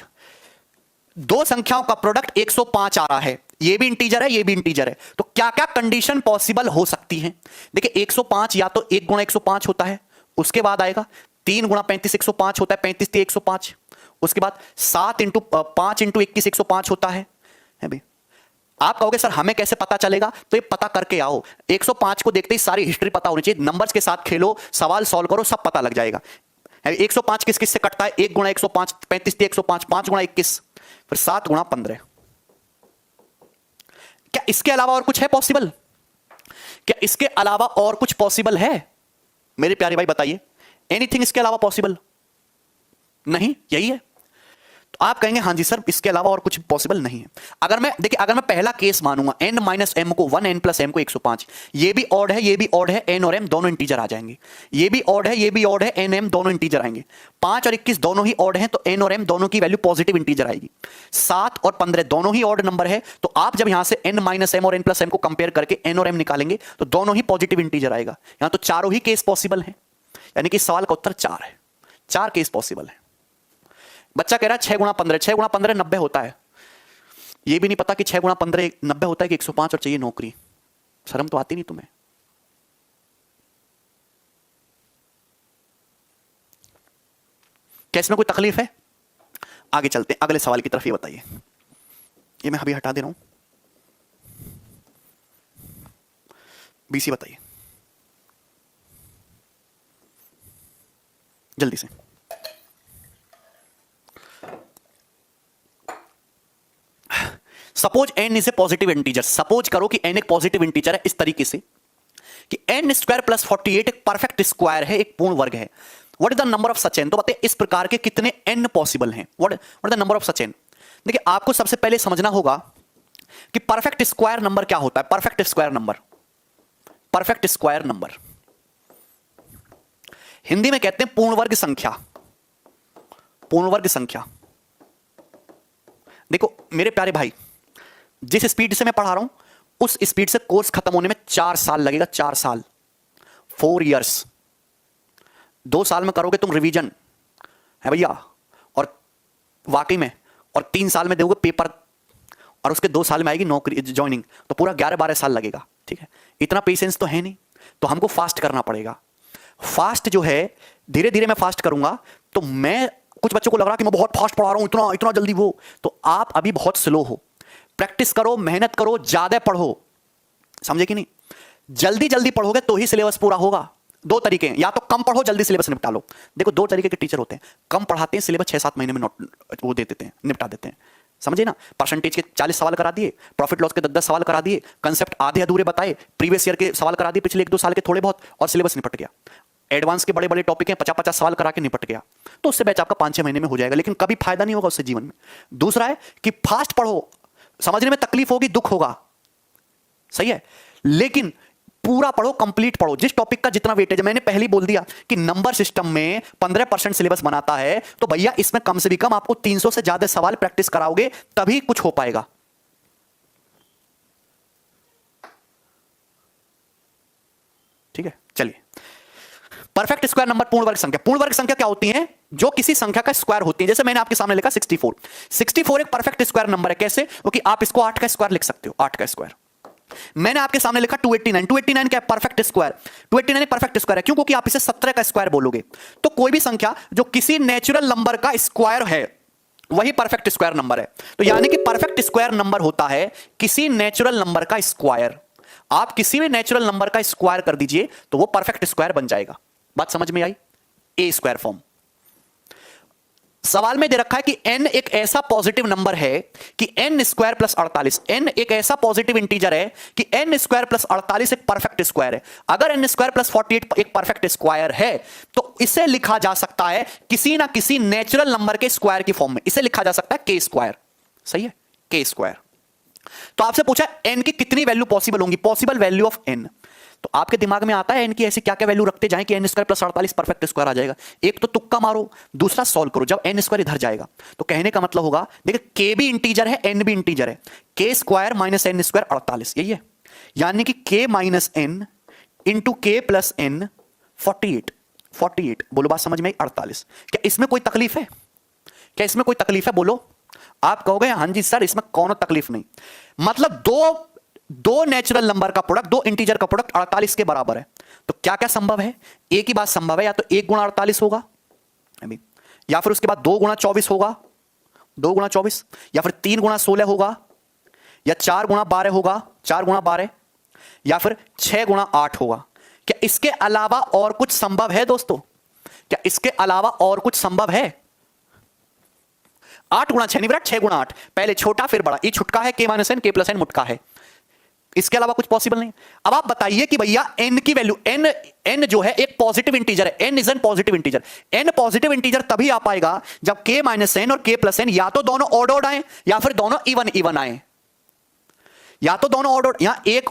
दो संख्याओं का प्रोडक्ट 105 आ रहा है, ये भी इंटीजर है ये भी इंटीजर है, तो क्या क्या कंडीशन पॉसिबल हो सकती हैं? देखिए 105 या तो 1 गुणा 105 होता है, उसके बाद आएगा 3 गुणा 35 105 होता है, 35 3 105, उसके बाद 7 इंटू 5 इंटू 21 105 होता है भाई। आप कहोगे सर हमें कैसे पता चलेगा? तो ये पता करके आओ, 105 को देखते ही सारी हिस्ट्री पता होनी चाहिए, नंबर्स के साथ खेलो, सवाल सॉल्व करो, सब पता लग जाएगा। 105 किस किस से कटता है? 1 गुणा 105 35 3 105, 5 गुणा 21, फिर 7 गुणा 15। क्या इसके अलावा और कुछ है पॉसिबल? क्या इसके अलावा और कुछ पॉसिबल है मेरे प्यारे भाई, बताइए। एनीथिंग इसके अलावा पॉसिबल नहीं, यही है। तो आप कहेंगे हां जी सर इसके अलावा और कुछ पॉसिबल नहीं है। अगर मैं देखिए, अगर मैं पहला केस मानूंगा n माइनस m को 1, n प्लस m को 105, ये भी ऑड है ये भी ऑड है, n और m दोनों इंटीजर आ जाएंगे। ये भी ऑड है ये भी ऑड है, n m दोनों इंटीजर आएंगे। 5 और 21 दोनों ही ऑड हैं तो n और m दोनों की वैल्यू पॉजिटिव इंटीजर आएगी। 7 और 15 दोनों ही ऑड नंबर है, तो आप जब यहां से n माइनस m और n प्लस m को कंपेयर करके n और m निकालेंगे तो दोनों ही पॉजिटिव इंटीजर आएगा। यहां तो चारों ही केस पॉसिबल है, यानी कि सवाल का उत्तर 4 है, 4 केस पॉसिबल है। बच्चा कह रहा है 6 गुणा 15, 6 गुणा 15 90 होता है, ये भी नहीं पता कि 6 गुणा 15 90 होता है कि 105 और चाहिए नौकरी। शर्म तो आती नहीं तुम्हें? क्या इसमें कोई तकलीफ है? आगे चलते हैं अगले सवाल की तरफ। ये बताइए, ये मैं अभी हटा दे रहा हूं, बीसी बताइए जल्दी से। Suppose n is a positive integer, suppose करो कि n एक पॉजिटिव इंटीजर है इस तरीके से कि n स्क्वायर प्लस 48 एक परफेक्ट स्क्वायर है, एक पूर्ण वर्ग है। What is the number of such n? तो बताइए इस प्रकार के कितने n पॉसिबल हैं? What the number of such n? देखिए आपको सबसे पहले समझना होगा कि परफेक्ट स्क्वायर नंबर क्या होता है। Perfect square number, perfect square number Hindi में कहते हैं पूर्ण वर्ग संख्या, पूर्ण वर्ग संख्या। देखो मेरे प्यारे भाई, जिस स्पीड से मैं पढ़ा रहा हूं उस स्पीड से कोर्स खत्म होने में 4 साल लगेगा, 4 साल, 4 इयर्स। 2 साल में करोगे तुम रिवीजन है भैया, और वाकई में, और 3 साल में दोगे पेपर, और उसके 2 साल में आएगी नौकरी ज्वाइनिंग, तो पूरा 11-12 साल लगेगा। ठीक है, इतना पेशेंस तो है नहीं, तो हमको फास्ट करना पड़ेगा। फास्ट जो है धीरे धीरे मैं फास्ट करूंगा, तो मैं कुछ बच्चों को लग रहा कि मैं बहुत फास्ट पढ़ा रहा हूं, इतना इतना जल्दी वो, तो आप अभी बहुत स्लो हो। प्रैक्टिस करो, मेहनत करो, ज्यादा पढ़ो, समझे कि नहीं? जल्दी जल्दी पढ़ोगे तो ही सिलेबस पूरा होगा। 2 तरीके हैं, या तो कम पढ़ो जल्दी सिलेबस निपटा लो। देखो 2 तरीके के टीचर होते हैं, कम पढ़ाते हैं, सिलेबस 6-7 महीने में वो दे देते हैं, निपटा देते हैं, समझे ना? परसेंटेज के 40 सवाल करा दिए, प्रॉफिट लॉस के 10-10 सवाल करा दिए, कंसेप्ट आधे अधूरे बताए, प्रीवियस ईयर के सवाल करा दिए, पिछले 1-2 साल के थोड़े बहुत, और सिलेबस निपट गया। एडवांस के बड़े बड़े टॉपिक हैं, 50-50 सवाल करा के निपट गया, तो उससे बैच आपका 5-6 महीने में हो जाएगा, लेकिन कभी फायदा नहीं होगा उससे जीवन में। दूसरा है कि फास्ट पढ़ो, समझने में तकलीफ होगी, दुख होगा, सही है, लेकिन पूरा पढ़ो, कंप्लीट पढ़ो, जिस टॉपिक का जितना वेटेज है। मैंने पहले ही बोल दिया कि नंबर सिस्टम में 15% सिलेबस बनाता है, तो भैया इसमें कम से भी कम आपको 300 से ज्यादा सवाल प्रैक्टिस कराओगे तभी कुछ हो पाएगा। ठीक है, चलिए। परफेक्ट स्क्वायर नंबर, पूर्ण वर्ग संख्या। पूर्ण वर्ग संख्या क्या होती है? जो किसी संख्या का स्क्वायर होती है। जैसे मैंने आपके सामने लिखा 64। 64 एक परफेक्ट स्क्वायर नंबर है। कैसे? क्योंकि आप इसको 8 का स्क्वायर लिख सकते हो, 8 का स्क्वायर। मैंने आपके सामने लिखा 289। 289 क्या है? Perfect square. 289 एक परफेक्ट स्क्वायर है। क्यों? क्योंकि आप इसे 17 का स्क्वायर बोलोगे। तो कोई भी संख्या जो किसी नेचुरल नंबर का स्क्वायर है वही परफेक्ट स्क्वायर नंबर है। तो यानी कि परफेक्ट स्क्वायर नंबर होता है किसी नेचुरल नंबर का स्क्वायर। आप किसी भी नेचुरल नंबर का स्क्वायर कर दीजिए तो वो परफेक्ट स्क्वायर बन जाएगा। बात समझ में आई? ए स्क्वायर फॉर्म। सवाल में दे रखा है कि n एक ऐसा पॉजिटिव नंबर है कि n स्क्वायर प्लस 48। n एक ऐसा पॉजिटिव इंटीजर है कि n स्क्वायर प्लस 48 एक परफेक्ट स्क्वायर है। अगर n स्क्वायर प्लस 48 एक परफेक्ट स्क्वायर है तो इसे लिखा जा सकता है किसी ना किसी नेचुरल नंबर के स्क्वायर की फॉर्म में। इसे लिखा जा सकता है के स्क्वायर। सही है, के स्क्वायर। तो आपसे पूछा n की कितनी वैल्यू पॉसिबल होंगी? Possible value of n। तो आपके दिमाग में आता है n की ऐसी क्या क्या वैल्यू रखते जाएं कि n square plus 48 perfect square आ जाएगा। एक तो तुक्का मारो, दूसरा सॉल्व करो। जब n स्क्वायर इधर जाएगा तो कहने का मतलब होगा, देखिए k भी इंटीजर है, n भी इंटीजर है। k square minus n square 48, यही है। यानी कि k minus n into k plus n 48। 48 बोलो, बात समझ में आई? 48। क्या इसमें कोई तकलीफ है? क्या इसमें कोई तकलीफ है? बोलो। आप कहोगे हां जी सर इसमें कौन तकलीफ नहीं। मतलब दो नेचुरल नंबर का प्रोडक्ट, दो इंटीजर का प्रोडक्ट 48 के बराबर है। तो क्या क्या संभव है? एक ही बात संभव है, या तो 1 गुणा 48 होगा, या फिर उसके बाद 2 गुणा 24 होगा, 2 गुणा 24, या फिर 3 गुणा 16 होगा, या 4 गुणा 12 होगा, 4 गुणा 12, या फिर 6 गुणा 8 होगा। क्या इसके अलावा और कुछ संभव है दोस्तों? क्या इसके अलावा और कुछ संभव है? 8 गुणा 6 नहीं बेटा, 6 गुणा 8। पहले छोटा फिर बड़ा। ये छुटका है, k minus n, k plus n मुटका है। इसके अलावा कुछ पॉसिबल नहीं। अब आप बताइए कि भैया n की वैल्यू, n जो है एक पॉजिटिव इंटीजर है। n is an positive integer. n positive integer तभी आ पाएगा जब k माइनस n और k प्लस n या तो दोनों ऑड ऑड आए या फिर दोनों इवन इवन आए। या तो दोनों ऑड ऑड, यहां एक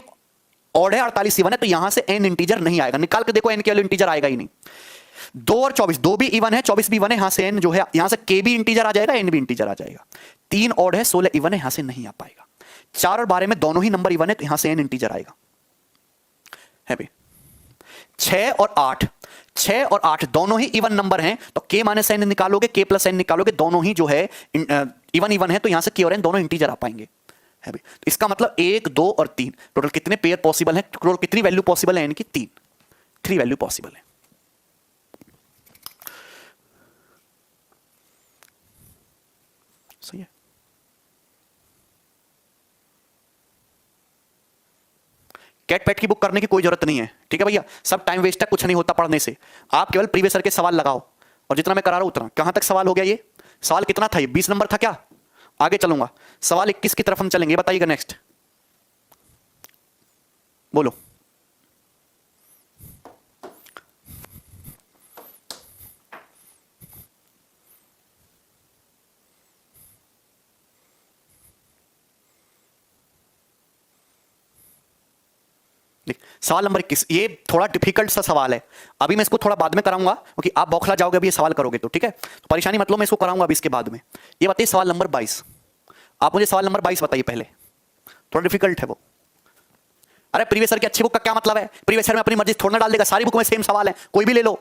ऑड है 48 इवन है, तो यहां से n इंटीजर नहीं आएगा। निकाल के देखो n की वैल्यू इंटीजर आएगा ही नहीं। 2 और 24, 2 भी इवन है, 24 भी इवन है, यहां से n जो है, यहां से k भी इंटीजर आ जाएगा, n भी इंटीजर आ जाएगा। 3 ऑड है, 16 इवन है, यहां से नहीं आ पाएगा। 4 और 12 में दोनों ही नंबर इवन है, तो यहां से n इंटीजर आएगा। है भी 6 और 8, 6 और 8 दोनों ही इवन नंबर हैं, तो k माइनस n निकालोगे, k प्लस n निकालोगे, दोनों ही जो है इवन इवन है, तो यहां से k और n दोनों इंटीजर आ पाएंगे। है भी, तो इसका मतलब 1, 2 और 3 टोटल कितने पेयर पॉसिबल है? टोटल कितनी वैल्यू पॉसिबल है n की? 3 वैल्यू पॉसिबल है। सही है। कैट पैट की बुक करने की कोई जरूरत नहीं है, ठीक है भैया। सब टाइम वेस्ट है, कुछ नहीं होता पढ़ने से। आप केवल प्रीवियस ईयर के सवाल लगाओ, और जितना मैं करा रहा हूं उतना। कहां तक सवाल हो गया? ये सवाल कितना था? ये 20 नंबर था क्या? आगे चलूंगा, सवाल 21 की तरफ हम चलेंगे। बताइएगा नेक्स्ट, बोलो। सवाल नंबर 21, ये थोड़ा डिफिकल्ट सा सवाल है। अभी मैं इसको थोड़ा बाद में कराऊंगा, क्योंकि आप बौखला जाओगे अभी ये सवाल करोगे तो, ठीक है। तो परेशानी मतलब मैं इसको कराऊंगा अभी इसके बाद में। ये बताइए सवाल नंबर 22। आप मुझे सवाल नंबर 22 बताइए पहले। थोड़ा डिफिकल्ट है वो। अरे प्रीवियस ईयर की अच्छी बुक का क्या मतलब है? प्रीवियस ईयर में अपनी मर्जी थोड़ा डाल देगा, सारी बुक में सेम सवाल है, कोई भी ले लो।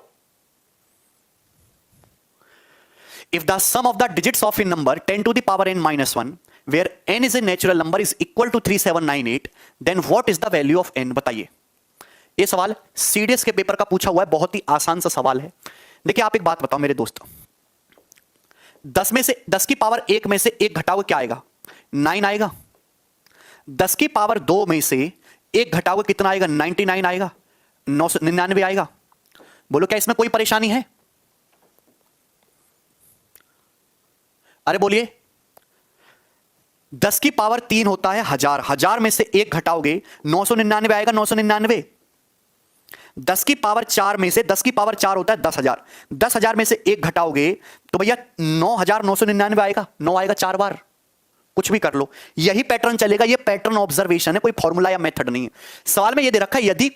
If the sum of the digits of a number 10 to the power n minus 1 where n is a natural number is equal to 3798 then what is the value of n? बताइए। ये सवाल CDS के paper का पूछा हुआ है, बहुत ही आसान सा सवाल है। देखिए आप एक बात बताओ मेरे दोस्त, 10 की पावर 1 में से 1 घटाओगे क्या आएगा? 9 आएगा। 10 की पावर 2 में से 1 घटाओगे कितना आएगा? 99 आएगा, 999 आएगा। बोलो क्या इसमें कोई परेशानी है? अरे बोलिए। 10 की पावर 3 होता है 1000, 1000 में से 1 घटाओगे 999 आएगा, 999। 10 की पावर 4 में से 10 की पावर 4 होता है 10,000, 10,000 में से 1 घटाओगे तो भैया 9,999 आएगा, 9 आएगा 4 बार। कुछ भी कर लो, यही पैटर्न चलेगा। ये पैटर्न ऑब्जर्वेशन है, कोई फॉर्मूला या मेथड नहीं है। सवाल में ये दे रखा है यदि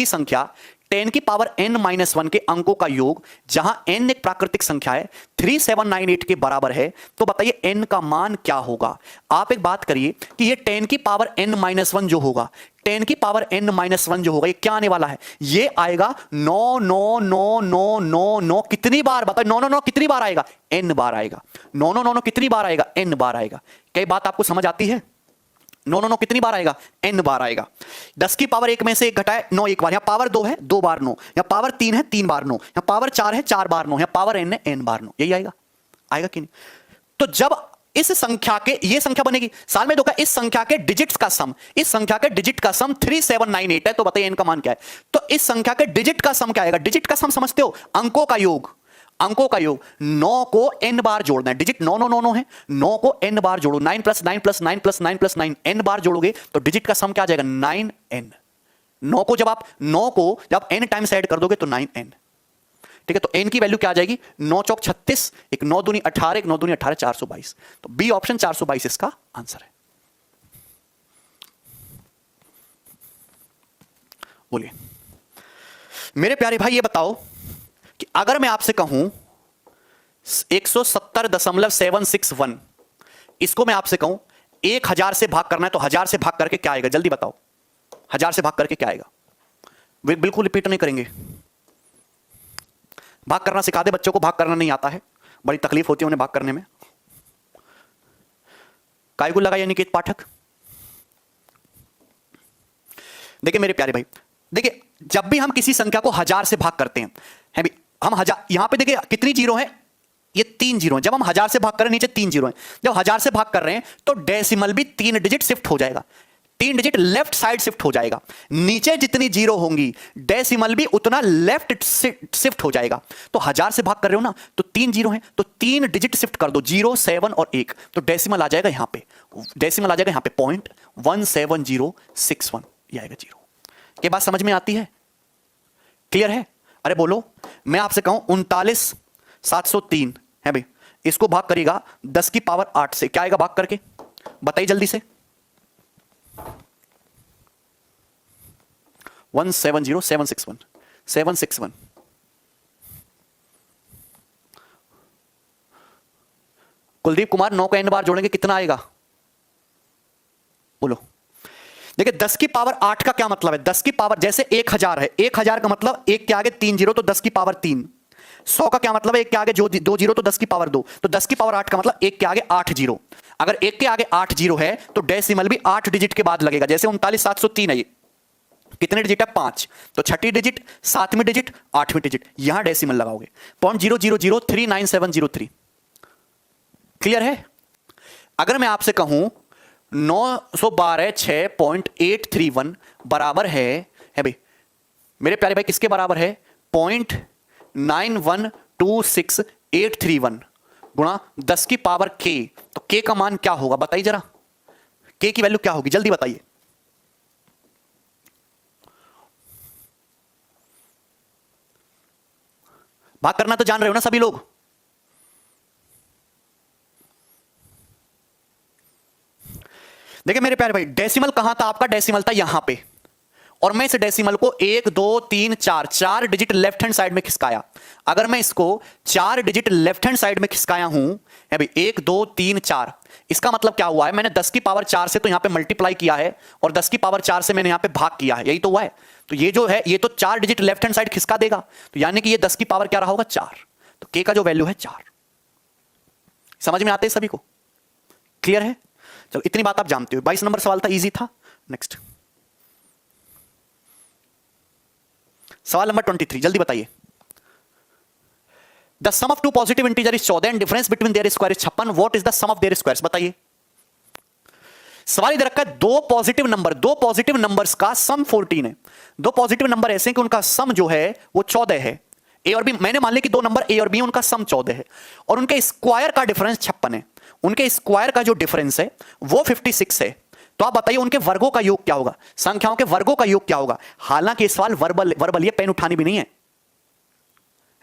संख्या 10 की पावर n-1 के अंकों का योग, जहां n एक प्राकृतिक संख्या है, 3798 के बराबर है, तो बताइए n का मान क्या होगा। आप एक बात करिए कि ये 10 की पावर n-1 जो होगा, 10 की पावर n-1 जो होगा, ये क्या आने वाला है? ये आएगा 9 9 9 9 9 9 कितनी बार बताइए? 9 9 9 कितनी बार आएगा? n बार आएगा। 9 9 9 9 कितनी बार आएगा? n बार आएगा। क्या बात आपको समझ आती है? 9 9 9 कितनी बार आएगा? n बार आएगा। 10 की पावर 1 में से 1 घटाए 9 एक बार, यहां पावर 2 है 2 बार 9, यहां पावर 3 है 3 बार 9, यहां पावर 4 है 4 बार 9, यहां पावर n है n बार 9। यही आएगा, आएगा कि नहीं? तो जब इस संख्या के, ये संख्या बनेगी, साल में देखा, इस संख्या के डिजिट्स का सम, इस संख्या के डिजिट का सम 3798 है, तो बताइए n का मान क्या है? तो इस संख्या के डिजिट का सम क्या आएगा? डिजिट का सम समझते हो? अंकों का योग, अंकों का योग। 9 को n बार जोड़ना है, डिजिट 9 9 9 9 है, 9 को n बार जोड़ो, 9 + 9 + 9 + 9 + 9 n बार जोड़ोगे तो डिजिट का सम क्या आ जाएगा? 9n। 9 को जब आप n टाइम्स ऐड कर दोगे तो 9n। ठीक है, तो n की वैल्यू क्या आ जाएगी? 9 चौक 36, एक 9 दूनी 18, एक 9 दूनी 18, 422। तो बी ऑप्शन 422 इसका आंसर है। बोलिए मेरे प्यारे भाई, ये बताओ कि अगर मैं आपसे कहूं 170.761, इसको मैं आपसे कहूं 1000 से भाग करना है, तो 1000 से भाग करके क्या आएगा? जल्दी बताओ, 1000 से भाग करके क्या आएगा? बिल्कुल रिपीट नहीं करेंगे। भाग करना सिखा दे बच्चों को, भाग करना नहीं आता है, बड़ी तकलीफ होती है उन्हें भाग करने में। काय को लगाइए निकेत पाठक। देखिए मेरे प्यारे भाई, देखिए जब भी हम किसी संख्या को 1000 से भाग करते हैं, है भी, हम 1000, यहां पे देखिए कितनी जीरो है? ये 3 जीरो है। जब हम 1000 से भाग कर रहे हैं, नीचे 3 जीरो है। जब 1000 से भाग कर रहे हैं तो डेसिमल भी 3 डिजिट शिफ्ट हो जाएगा, 3 डिजिट लेफ्ट साइड शिफ्ट हो जाएगा। नीचे जितनी जीरो होंगी डेसिमल भी उतना लेफ्ट शिफ्ट हो जाएगा। तो 1000 से भाग कर रहे हो ना, तो 3 जीरो है, तो 3 डिजिट शिफ्ट कर दो, 0 7 और 1, तो डेसिमल आ जाएगा यहां पे, डेसिमल आ जाएगा यहां पे 0.17061, ये आएगा जीरो। ये बात समझ में आती है? क्लियर है? अरे बोलो, मैं आपसे कहूं 39,703 है भाई, इसको भाग करेगा 10 की पावर 8 से, क्या आएगा भाग करके? बताइए जल्दी से। 170,761 कुलदीप कुमार, 9 को n बार जोड़ेंगे कितना आएगा? बोलो। देखिए 10 की पावर 8 का क्या मतलब है? 10 की पावर, जैसे 1000 है, 1000 का मतलब 1 के आगे 3 जीरो, तो 10 की पावर 3। 100 का क्या मतलब है? 1 के आगे जो 2 जीरो, तो 10 की पावर 2, तो 10 की पावर 8 का मतलब 1 के आगे 8 जीरो। अगर 1 के आगे 8 जीरो है तो डेसिमल भी 8 डिजिट के बाद लगेगा। जैसे 39,703 है, ये कितने डिजिट है? 5, तो छठी डिजिट, 7वीं डिजिट, 8वीं डिजिट, यहां डेसिमल लगाओगे 0.000399703। क्लियर है? अगर मैं आपसे कहूं 912.6.831 बराबर है भाई मेरे प्यारे भाई, किसके बराबर है? 0.9126831 गुणा 10 की पावर k, तो k का मान क्या होगा बताइए जरा? k की वैल्यू क्या होगी? जल्दी बताइए। भाग करना तो जान रहे हो ना सभी लोग? देखिए मेरे प्यारे भाई, डेसिमल कहां था आपका? डेसिमल था यहां पे, और मैं इस डेसिमल को 1 2 3 4 4 डिजिट लेफ्ट हैंड साइड में खिसकाया। अगर मैं इसको 4 डिजिट लेफ्ट हैंड साइड में खिसकाया हूं, है भाई 1 2 3 4, इसका मतलब क्या हुआ है? मैंने 10 की पावर 4 से तो यहां पे मल्टीप्लाई किया है, और 10 की पावर 4 से मैंने यहां पे भाग किया है, यही तो हुआ है। तो ये जो है, ये तो 4 डिजिट लेफ्ट हैंड साइड खिसका देगा, तो यानी कि ये 10 की पावर क्या रहा होगा? 4। तो k का जो वैल्यू है 4। समझ में आते हैं सभी को? क्लियर है? चलो इतनी बात आप जानते हो। 22 नंबर सवाल था, इजी था। नेक्स्ट सवाल नंबर 23, जल्दी बताइए। The sum of two positive integer is 14 and difference between their square is 56, what is the sum of their squares? बताइए। सवाल इधर रखा है, दो पॉजिटिव नंबर्स का सम 14 है। दो पॉजिटिव नंबर ऐसे हैं कि उनका सम जो है वो 14 है। ए और बी, मैंने मान लिया कि दो नंबर ए और बी, उनका सम 14 है, और उनके स्क्वायर का डिफरेंस 56 है। उनके स्क्वायर का जो डिफरेंस है वो 56 है। तो आप बताइए उनके वर्गों का योग क्या होगा? संख्याओं के वर्गों का योग क्या होगा? हालांकि इस सवाल वर्बल, ये पेन उठानी भी नहीं है,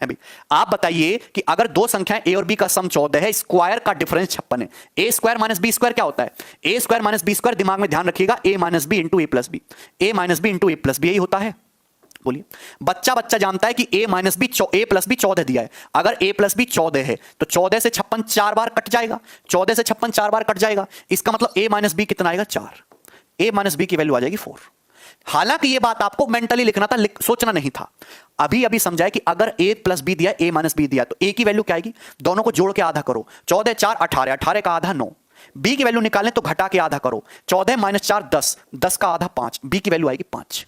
है भी। आप बताइए कि अगर दो संख्याएं ए और बी का सम 14 है, स्क्वायर का डिफरेंस 56 है, ए स्क्वायर माइनस बी स्क्वायर क्या होता है? ए स्क्वायर माइनस बी स्क्वायर, दिमाग में ध्यान रखिएगा, ए minus b into a plus B, A minus b into a plus B, यही होता है। बोलिए, बच्चा जानता है कि ए माइनस बी ए प्लस बी 14 दिया है। अगर ए प्लस बी 14 है तो 14 से 56 4 बार कट जाएगा, 14 से 56 4 बार कट जाएगा। इसका मतलब ए माइनस बी कितना आएगा? 4। ए माइनस बी की वैल्यू आ जाएगी 4। हालांकि ये बात आपको मेंटली लिखना था, सोचना नहीं था। अभी अभी समझाया कि अगर ए प्लस बी दिया, ए माइनस बी दिया, तो ए की वैल्यू क्या आएगी? दोनों को जोड़ के आधा करो, 14 4 18, 18 का आधा 9। बी की वैल्यू निकालें तो घटा के आधा करो, 14 माइनस 4 10, 10 का आधा 5, बी की वैल्यू आएगी 5।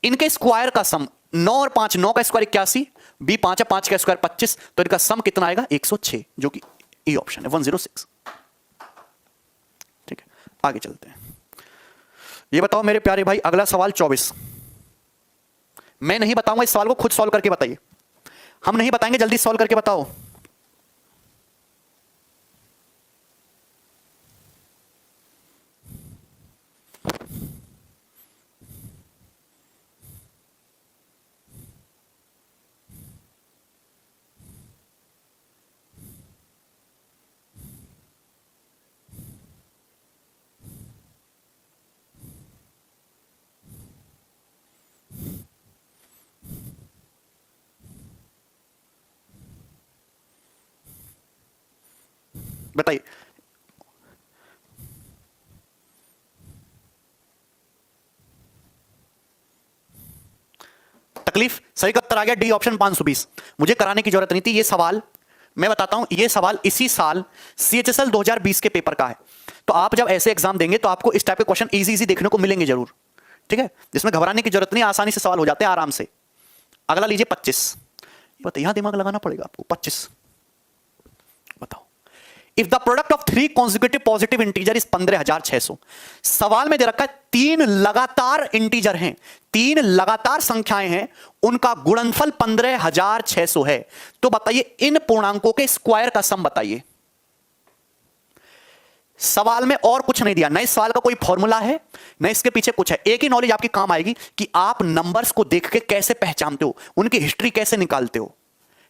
इनके स्क्वायर का सम 9 और 5, 9 का स्क्वायर 81, बी 5 है, 5 का स्क्वायर 25, तो इनका सम कितना आएगा? 106, जो कि ई ऑप्शन है, 106। ठीक है, आगे चलते हैं। ये बताओ मेरे प्यारे भाई, अगला सवाल 24। मैं नहीं बताऊंगा, इस सवाल को खुद सॉल्व करके बताइए। हम नहीं बताएंगे, जल्दी सॉल्व करके बताओ। बताइए। तकलीफ सही का उत्तर आ गया, डी ऑप्शन 520। मुझे कराने की जरूरत नहीं थी। ये सवाल मैं बताता हूं, ये सवाल इसी साल CHSL 2020 के पेपर का है। तो आप जब ऐसे एग्जाम देंगे तो आपको इस टाइप के क्वेश्चन इजी इजी देखने को मिलेंगे जरूर। ठीक है, जिसमें घबराने की जरूरत नहीं, आसानी से सवाल हो जाते हैं आराम से। अगला लीजिए 25। बताइए, यहां दिमाग लगाना पड़ेगा आपको। 25 बताओ। If the product of 3 consecutive positive integer is 15,600। सवाल में दे रखा है 3 लगातार इंटीजर हैं, 3 लगातार संख्याएं हैं, उनका गुणनफल 15,600 है। तो बताइए इन पूर्णांकों के स्क्वायर का सम बताइए। सवाल में और कुछ नहीं दिया, न इस सवाल का कोई फॉर्मूला है, न इसके पीछे कुछ है। एक ही नॉलेज आपकी काम आएगी कि आप नंबर्स को देख के कैसे पहचानते हो, उनकी हिस्ट्री कैसे निकालते हो।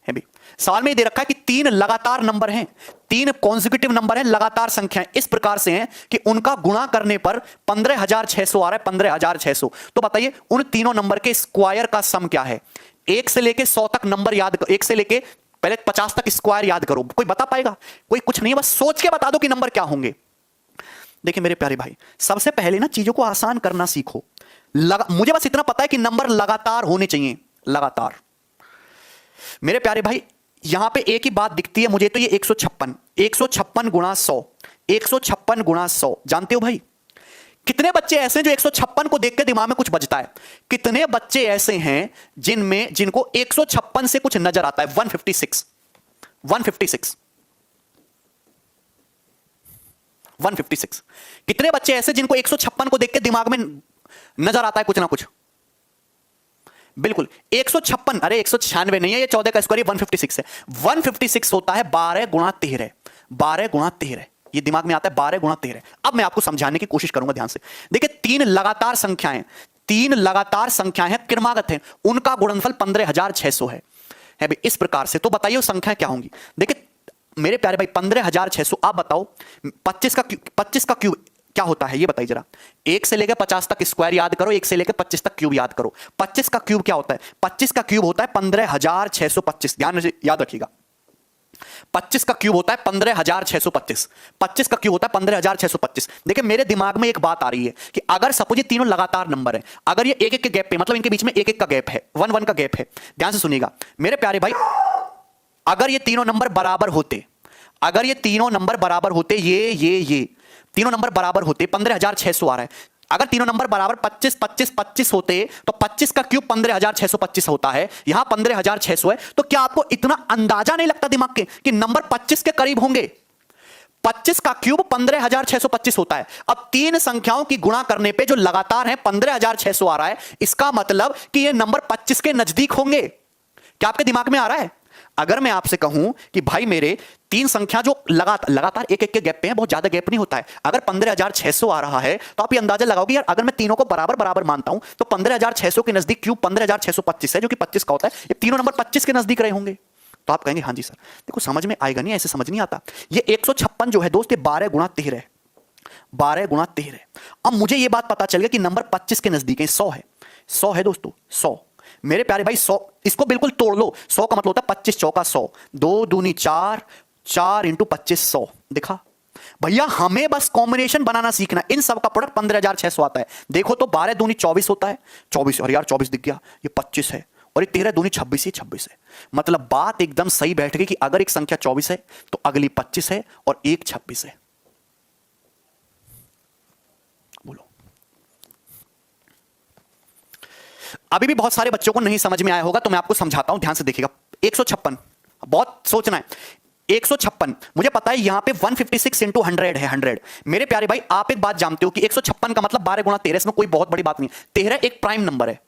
है भी, सवाल में दे रखा है कि 3 लगातार नंबर हैं, 3 कॉन्जिक्यूटिव नंबर हैं, लगातार संख्याएं इस प्रकार से हैं कि उनका गुणा करने पर 15,600 आ रहा है, 15,600। तो बताइए उन तीनों नंबर के स्क्वायर का सम क्या है? 1 से लेके 100 तक नंबर याद करो, 1 से लेके पहले 50 तक स्क्वायर याद करो। कोई बता पाएगा? कोई कुछ नहीं, बस सोच के बता दो कि नंबर क्या होंगे। देखिए मेरे प्यारे भाई, सबसे पहले ना चीजों को आसान करना सीखो। मुझे बस इतना पता है कि नंबर लगातार होने चाहिए, लगातार। मेरे प्यारे भाई, यहां पे एक ही बात दिखती है मुझे, तो ये 156 गुणा 100, 156 गुणा 100। जानते हो भाई, कितने बच्चे ऐसे हैं जो 156 को देख के दिमाग में कुछ बजता है? कितने बच्चे ऐसे हैं जिनको 156 से कुछ नजर आता है? 156, 156, 156। कितने बच्चे ऐसे जिनको 156 को देख के दिमाग में नजर आता है कुछ ना कुछ? बिल्कुल 156, अरे 196 नहीं है, ये 14 का स्क्वायर 156 है। 156 होता है 12 गुणा 13, 12 गुणा 13। ये दिमाग में आता है 12 गुणा 13। अब मैं आपको समझाने की कोशिश करूंगा ध्यान से। देखिए 3 लगातार संख्याएं, 3 लगातार संख्याएं हैं, क्रमागत हैं, उनका गुणनफल 15,600 है भाई, इस प्रकार से। तो बताइए वो संख्याएं क्या होंगी? देखिए मेरे प्यारे भाई, 15,600। आप बताओ 25 का क्यूब क्या होता है ये बताइए जरा। 1 से लेकर 50 तक स्क्वायर याद करो, 1 से लेकर 25 तक क्यूब याद करो। 25 का क्यूब क्या होता है? 25 का क्यूब होता है 15,625। ध्यान याद रखिएगा, 25 का क्यूब होता है 15,625। 25 का क्यूब होता है 15,625। देखिए मेरे दिमाग में एक बात आ रही है कि अगर सपोज ये तीनों लगातार नंबर है, अगर ये एक एक के गैप पे, मतलब इनके बीच में एक एक का गैप है, 1 का गैप है। ध्यान से सुनिएगा मेरे प्यारे भाई, अगर ये तीनों नंबर बराबर होते, अगर ये तीनों नंबर बराबर होते, ये तीनों नंबर बराबर होते, 15,600 आ रहा है। अगर तीनों नंबर बराबर 25 25 25 होते तो 25 का क्यूब 15,625 होता है, यहां 15,600 है। तो क्या आपको इतना अंदाजा नहीं लगता दिमाग के कि नंबर 25 के करीब होंगे? 25 का क्यूब 15,625 होता है। अब 3 संख्याओं की गुणा करने पे जो लगातार है 15,600 आ रहा है, इसका मतलब कि ये नंबर 25 के नजदीक होंगे। क्या आपके दिमाग में आ रहा है? अगर मैं आपसे कहूं कि भाई मेरे तीन संख्या जो लगातार एक एक के गैप पे है, बहुत ज्यादा गैप नहीं होता है। अगर 15,600 आ रहा है तो आप ये अंदाजा लगाओगे यार, अगर मैं तीनों को बराबर बराबर मानता हूं तो 15,600 के नजदीक क्यूब 15,625 है, जो कि 25 का होता है, ये तीनों नंबर 25 के नजदीक रहे होंगे। तो आप कहेंगे हाँ जी सर। देखो समझ में आएगा नहीं, ऐसे समझ नहीं आता। ये 156 जो है दोस्त, ये 12 गुणा 13 है, 12 गुणा 13। अब मुझे ये बात पता चल गया कि नंबर 25 के नजदीक है, 100 है, 100 है दोस्तों, 100। मेरे प्यारे भाई 100, इसको बिल्कुल तोड़ लो। 100 का मतलब होता है 25 चौका 100, 2 दूनी 4, 4 इंटू 25 100। दिखा भैया, हमें बस कॉम्बिनेशन बनाना सीखना। इन सब का प्रोडक्ट 15,600 आता है। देखो तो 12 दूनी 24 होता है, 24। और यार 24 दिख गया, ये 25 है, और ये 13 दूनी 26, ये 26 है। मतलब बात एकदम सही बैठ गई कि अगर एक संख्या 24 है तो अगली 25 है और एक 26 है। बोलो, अभी भी बहुत सारे बच्चों को नहीं समझ में आया होगा, तो मैं आपको समझाता हूं, ध्यान से देखिएगा। 156, बहुत सोचना है। 156, मुझे पता है यहां पे 156 इंटू 100 है, 100। मेरे प्यारे भाई, आप एक बात जानते हो कि 156 का मतलब 12 गुणा 13, इसमें कोई बहुत बड़ी बात नहीं। 13 एक प्राइम नंबर है,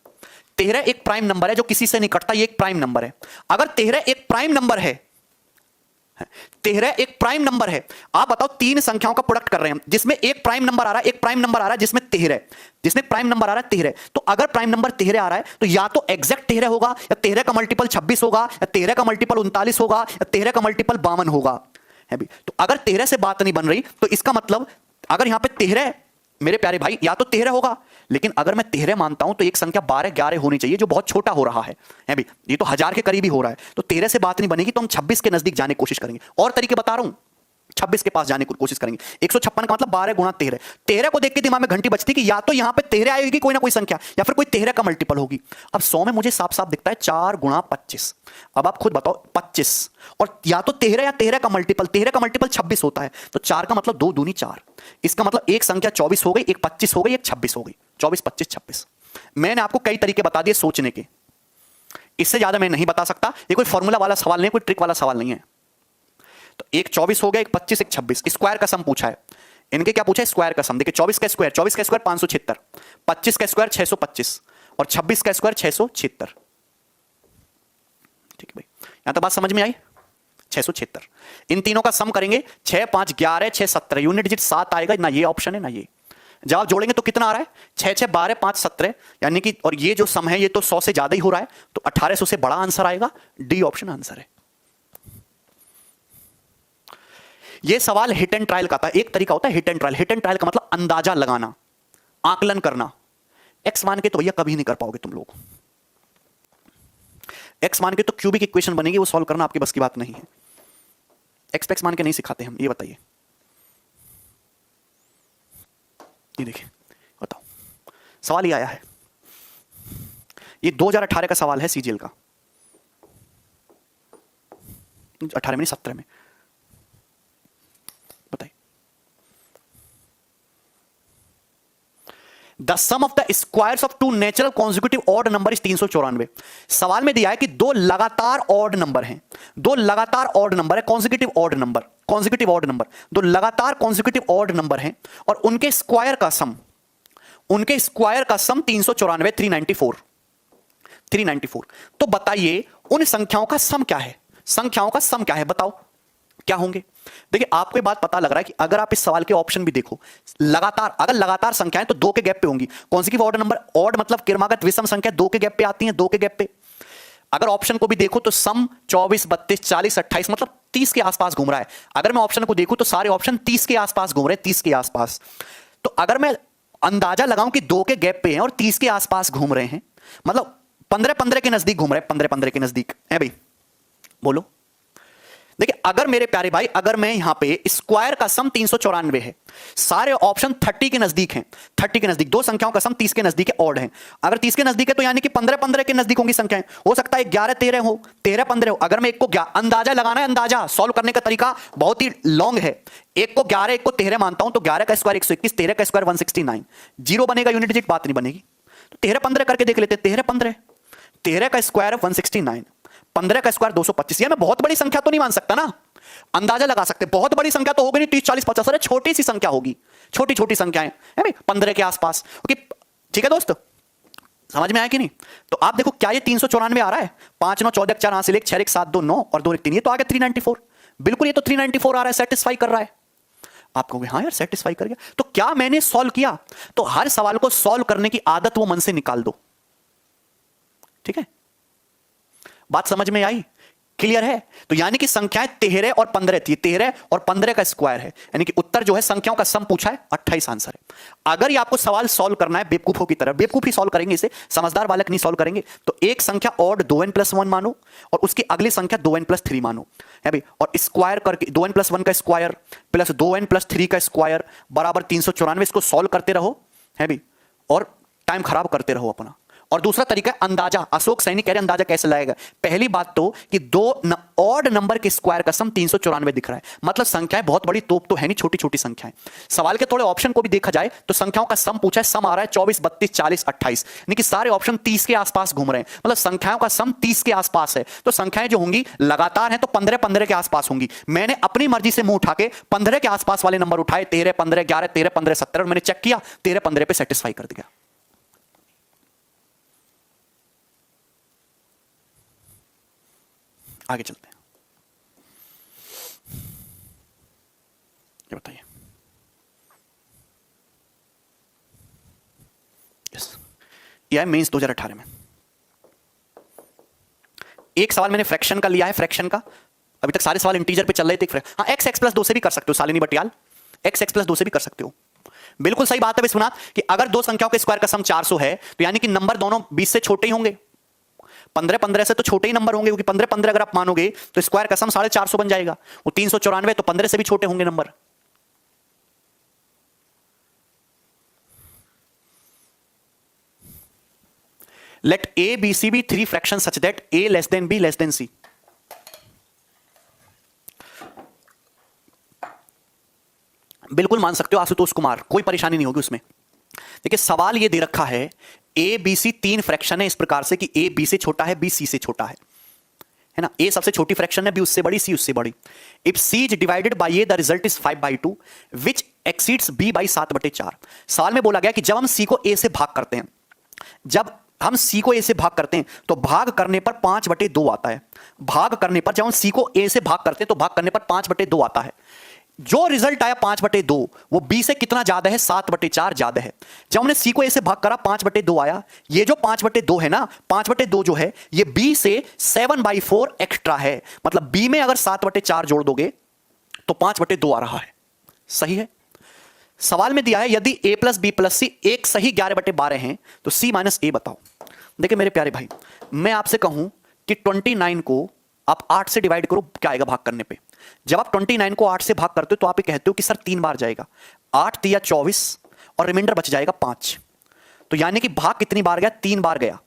13 एक प्राइम नंबर है जो किसी से नहीं कटता, ये एक प्राइम नंबर है। अगर 13 एक प्राइम नंबर है, 13 एक प्राइम नंबर है, आप बताओ तीन संख्याओं का प्रोडक्ट कर रहे हैं जिसमें एक प्राइम नंबर आ रहा है, एक प्राइम नंबर आ रहा है जिसमें 13, जिसमें प्राइम नंबर आ रहा है 13। तो अगर प्राइम नंबर 13 आ रहा है तो या तो एग्जैक्ट 13 होगा, या 13 का मल्टीपल 26 होगा, या 13 का मल्टीपल 39 होगा, या 13 का मल्टीपल 52 होगा, है भी। तो अगर 13 से बात नहीं बन रही तो इसका मतलब अगर यहां पे 13, मेरे प्यारे भाई, या तो 13 होगा, लेकिन अगर मैं 13 मानता हूं तो एक संख्या 12 11 होनी चाहिए, जो बहुत छोटा हो रहा है भी। ये तो 1000 के करीब ही हो रहा है, तो 13 से बात नहीं बनेगी, तो हम 26 के नजदीक जाने की कोशिश करेंगे। और तरीके बता रहा हूं, 26 के पास जाने की कोशिश करेंगे। 156 का मतलब 12 गुणा 13। 13 को देख के दिमाग में घंटी बजती कि या तो यहां पे 13 आएगी कोई ना कोई संख्या, या फिर कोई 13 का मल्टीपल होगी। अब 100 में मुझे साफ साफ दिखता है 4 गुणा 25। अब आप खुद बताओ, 25 और या तो 13 या 13 का मल्टीपल, 13 का मल्टीपल 26 होता है, तो 4 का मतलब 2 दूनी 4। इसका मतलब एक संख्या 24 हो गई, एक 25 हो गई, एक 26 हो गई। 24 25 26। मैंने आपको कई तरीके बता दिए सोचने के, इससे ज्यादा मैं नहीं बता सकता। ये कोई फॉर्मूला वाला सवाल नहीं, कोई ट्रिक वाला सवाल नहीं है। तो एक 24 हो गया, एक 25, एक 26। स्क्वायर का सम पूछा है, इनके क्या पूछा है? स्क्वायर का सम। देखिए 24 का स्क्वायर 576, 25 का स्क्वायर 625, और 26 का स्क्वायर 676। ठीक है भाई, यहां तो बात समझ में आई। 676, इन तीनों का सम करेंगे, 6 5 11 6 17, यूनिट डिजिट 7 आएगा ना। ये ऑप्शन है ना, ये जवाब जोड़ेंगे तो कितना आ रहा है? 6 6 12 5 17, यानी कि, और ये जो सम है ये तो 100 से ज्यादा ही हो रहा है, तो 1800 से बड़ा आंसर आएगा। डी ऑप्शन आंसर है। ये सवाल हिट एंड ट्रायल का था। एक तरीका होता है hit and trial. Hit and trial का मतलब अंदाजा लगाना, आकलन करना। एक्स मान के तो भैया कभी नहीं कर पाओगे तुम लोग। एक्स मान के तो क्यूबिक इक्वेशन बनेगी, वो सॉल्व करना आपकी बस की बात नहीं है। एक्स मान के नहीं सिखाते हम, ये बताइए। ये देखिए, बताओ, सवाल ये आया है, ये 2018 का सवाल है सीजीएल का, 18 में नहीं 17 में। बताइए, the sum of the squares of two natural consecutive odd number is 394। सवाल में दिया है कि दो लगातार ऑड नंबर हैं, दो लगातार ऑड नंबर है, consecutive odd number, consecutive odd number, दो लगातार कॉन्जिक्यूटिव ऑड नंबर हैं, और उनके स्क्वायर का सम, उनके स्क्वायर का सम 394, 394। तो बताइए उन संख्याओं का सम क्या है? संख्याओं का सम क्या है, बताओ क्या होंगे? देखिए आपको बात पता लग रहा है कि अगर आप इस सवाल के ऑप्शन भी देखो, लगातार, अगर लगातार संख्याएं तो 2 के गैप पे होंगी। कॉन्जिक्यूटिव ऑड नंबर, ऑड मतलब क्रमागत विषम संख्या 2 के गैप पे आती हैं, 2 के गैप पे। अगर ऑप्शन को भी देखो तो सम 24 32 40 28 मतलब 30 के आसपास घूम रहा है। अगर मैं ऑप्शन को देखूं तो सारे ऑप्शन 30 के आसपास घूम रहे हैं, 30 के आसपास। तो अगर मैं अंदाजा लगाऊं कि 2 के गैप पे हैं और 30 के आसपास घूम रहे हैं, मतलब 15-15 के नजदीक घूम रहे हैं, 15-15 के नजदीक है भाई। बोलो, देखिए अगर मेरे प्यारे भाई, अगर मैं यहां पे स्क्वायर का सम 394 है, सारे ऑप्शन 30 के नजदीक हैं, 30 के नजदीक, दो संख्याओं का सम 30 के नजदीक है, ऑड है। अगर 30 के नजदीक है तो यानी कि 15-15 के नजदीक होंगी संख्याएं। हो सकता है 11-13 हो, 13-15 हो। अगर मैं एक को अंदाजा लगाना है, अंदाजा सॉल्व करने का तरीका बहुत ही लॉन्ग है। एक को 11 एक को 13 मानता हूं, तो 11 का स्क्वायर 121, 13 का स्क्वायर 169, जीरो बनेगा, यूनिट डिजिट, बात नहीं बनेगी। तो 13-15 करके देख लेते, 13-15, 13 का स्क्वायर 169, 15 का स्क्वायर 225। ये मैं बहुत बड़ी संख्या तो नहीं मान सकता ना, अंदाजा लगा सकते। बहुत बड़ी संख्या तो होगी नहीं, 30 40 50, अरे छोटी सी संख्या होगी, छोटी छोटी संख्याएं है भाई, 15 के आसपास। ओके ठीक है दोस्त, समझ में आया कि नहीं? तो आप देखो क्या ये 394 आ रहा है? 5 9 14 4 हासिल 1 6 1 7 2 9 और 2 1 3, ये तो आ गया 394। बिल्कुल, ये तो 394 आ रहा है, सेटिस्फाई कर रहा है। आप कहोगे हाँ यार सेटिस्फाई कर गया, तो क्या मैंने सॉल्व किया? तो हर सवाल को सॉल्व करने की आदत वो मन से निकाल दो। ठीक है, बात समझ में आई? क्लियर है? तो यानी कि संख्याएं 13 और 15 थी, 13 और 15 का स्क्वायर है, यानी कि उत्तर जो है संख्याओं का सम पूछा है, 28 आंसर है। अगर ये आपको सवाल सॉल्व करना है बेवकूफों की तरह, बेवकूफी सॉल्व करेंगे इसे, समझदार बालक नहीं सॉल्व करेंगे, तो एक संख्या ऑड 2n+1 मानो और उसकी अगली संख्या 2n+3 मानो है भाई, और स्क्वायर करके 2n+1 का स्क्वायर प्लस 2n+3 का स्क्वायर बराबर 394, इसको सॉल्व करते रहो है भाई, और टाइम खराब करते रहो अपना। और दूसरा तरीका है अंदाजा। अशोक सैनी कह रहे अंदाजा कैसे लगाएगा? पहली बात तो कि दो ऑड नंबर के स्क्वायर का सम 394 दिख रहा है, मतलब संख्याएं बहुत बड़ी तोप तो है नहीं, छोटी छोटी संख्याएं। सवाल के थोड़े ऑप्शन को भी देखा जाए तो संख्याओं का सम पूछा है, सम आ रहा है 24, 32, 40, 28, यानी कि सारे ऑप्शन 30 के आसपास घूम रहे हैं, मतलब संख्याओं का सम 30 के आसपास है। तो संख्याएं जो होंगी लगातार हैं तो 15 के आसपास होंगी। मैंने अपनी मर्जी से मुंह उठा के 15 के आसपास वाले नंबर उठाए, 13, 15, 11, 13, 15, 17, और मैंने चेक किया 13, 15 पे सेटिस्फाई कर दिया। आगे चलते हैं, ये बताइए। यस, ये है मेंस 2018 में। एक सवाल मैंने फ्रैक्शन का लिया है, फ्रैक्शन का अभी तक सारे सवाल इंटीजर पे चल रहे थे। हाँ, x+2 से भी कर सकते हो शालिनी बटियाल, x+2 से भी कर सकते हो। बिल्कुल सही बात है विश्वनाथ कि अगर दो संख्याओं के स्क्वायर का सम 400 है तो यानी कि नंबर दोनों 20 से छोटे ही होंगे, 15, 15 से तो छोटे ही नंबर होंगे, क्योंकि 15, 15 अगर आप मानोगे तो स्क्वायर का सम 450 बन जाएगा। वो 394 तो 15 से भी छोटे होंगे number. Let a b c be 3 fractions such that a less than b less than c। बिल्कुल मान सकते हो आशुतोष कुमार, कोई परेशानी नहीं होगी उसमें। देखिए सवाल ये दे रखा है ए बी सी 3 फ्रैक्शन है इस प्रकार से कि ए बी से छोटा है, बी सी से छोटा है ना। ए सबसे छोटी फ्रैक्शन है, बी उससे बड़ी, सी उससे बड़ी। If c is divided by a the result is 5/2 which exceeds b by 7/4। सवाल में बोला गया कि जब हम सी को ए से भाग करते हैं, जब हम सी को ए से भाग करते हैं तो भाग करने पर 5/2 आता है। भाग करने पर जब हम सी को ए से भाग करते हैं तो भाग करने पर 5/2 आता है। जो रिजल्ट आया 5/2 वो बी से कितना ज्यादा है? 7/4 ज्यादा है। जब हमने सी को ए से भाग करा 5/2 आया। ये जो 5/2 है ना, 5/2 जो है ये बी से 7/4 एक्स्ट्रा है, मतलब बी में अगर 7/4 जोड़ दोगे तो 5/2 आ रहा है। सही है। सवाल में दिया है यदि a प्लस बी प्लस सी एक सही 11/12 हैं तो c माइनस ए बताओ। देखिए मेरे प्यारे भाई, मैं आपसे कहूं कि 29 को आप 8 से डिवाइड करो, क्या आएगा भाग करने पे? जब आप 29 को 8 से भाग करते हो तो आप ये कहते हो कि सर 3 बार जाएगा, 8 तिया 24 और रिमाइंडर बच जाएगा 5। तो यानी कि भाग कितनी बार गया? 3 बार गया,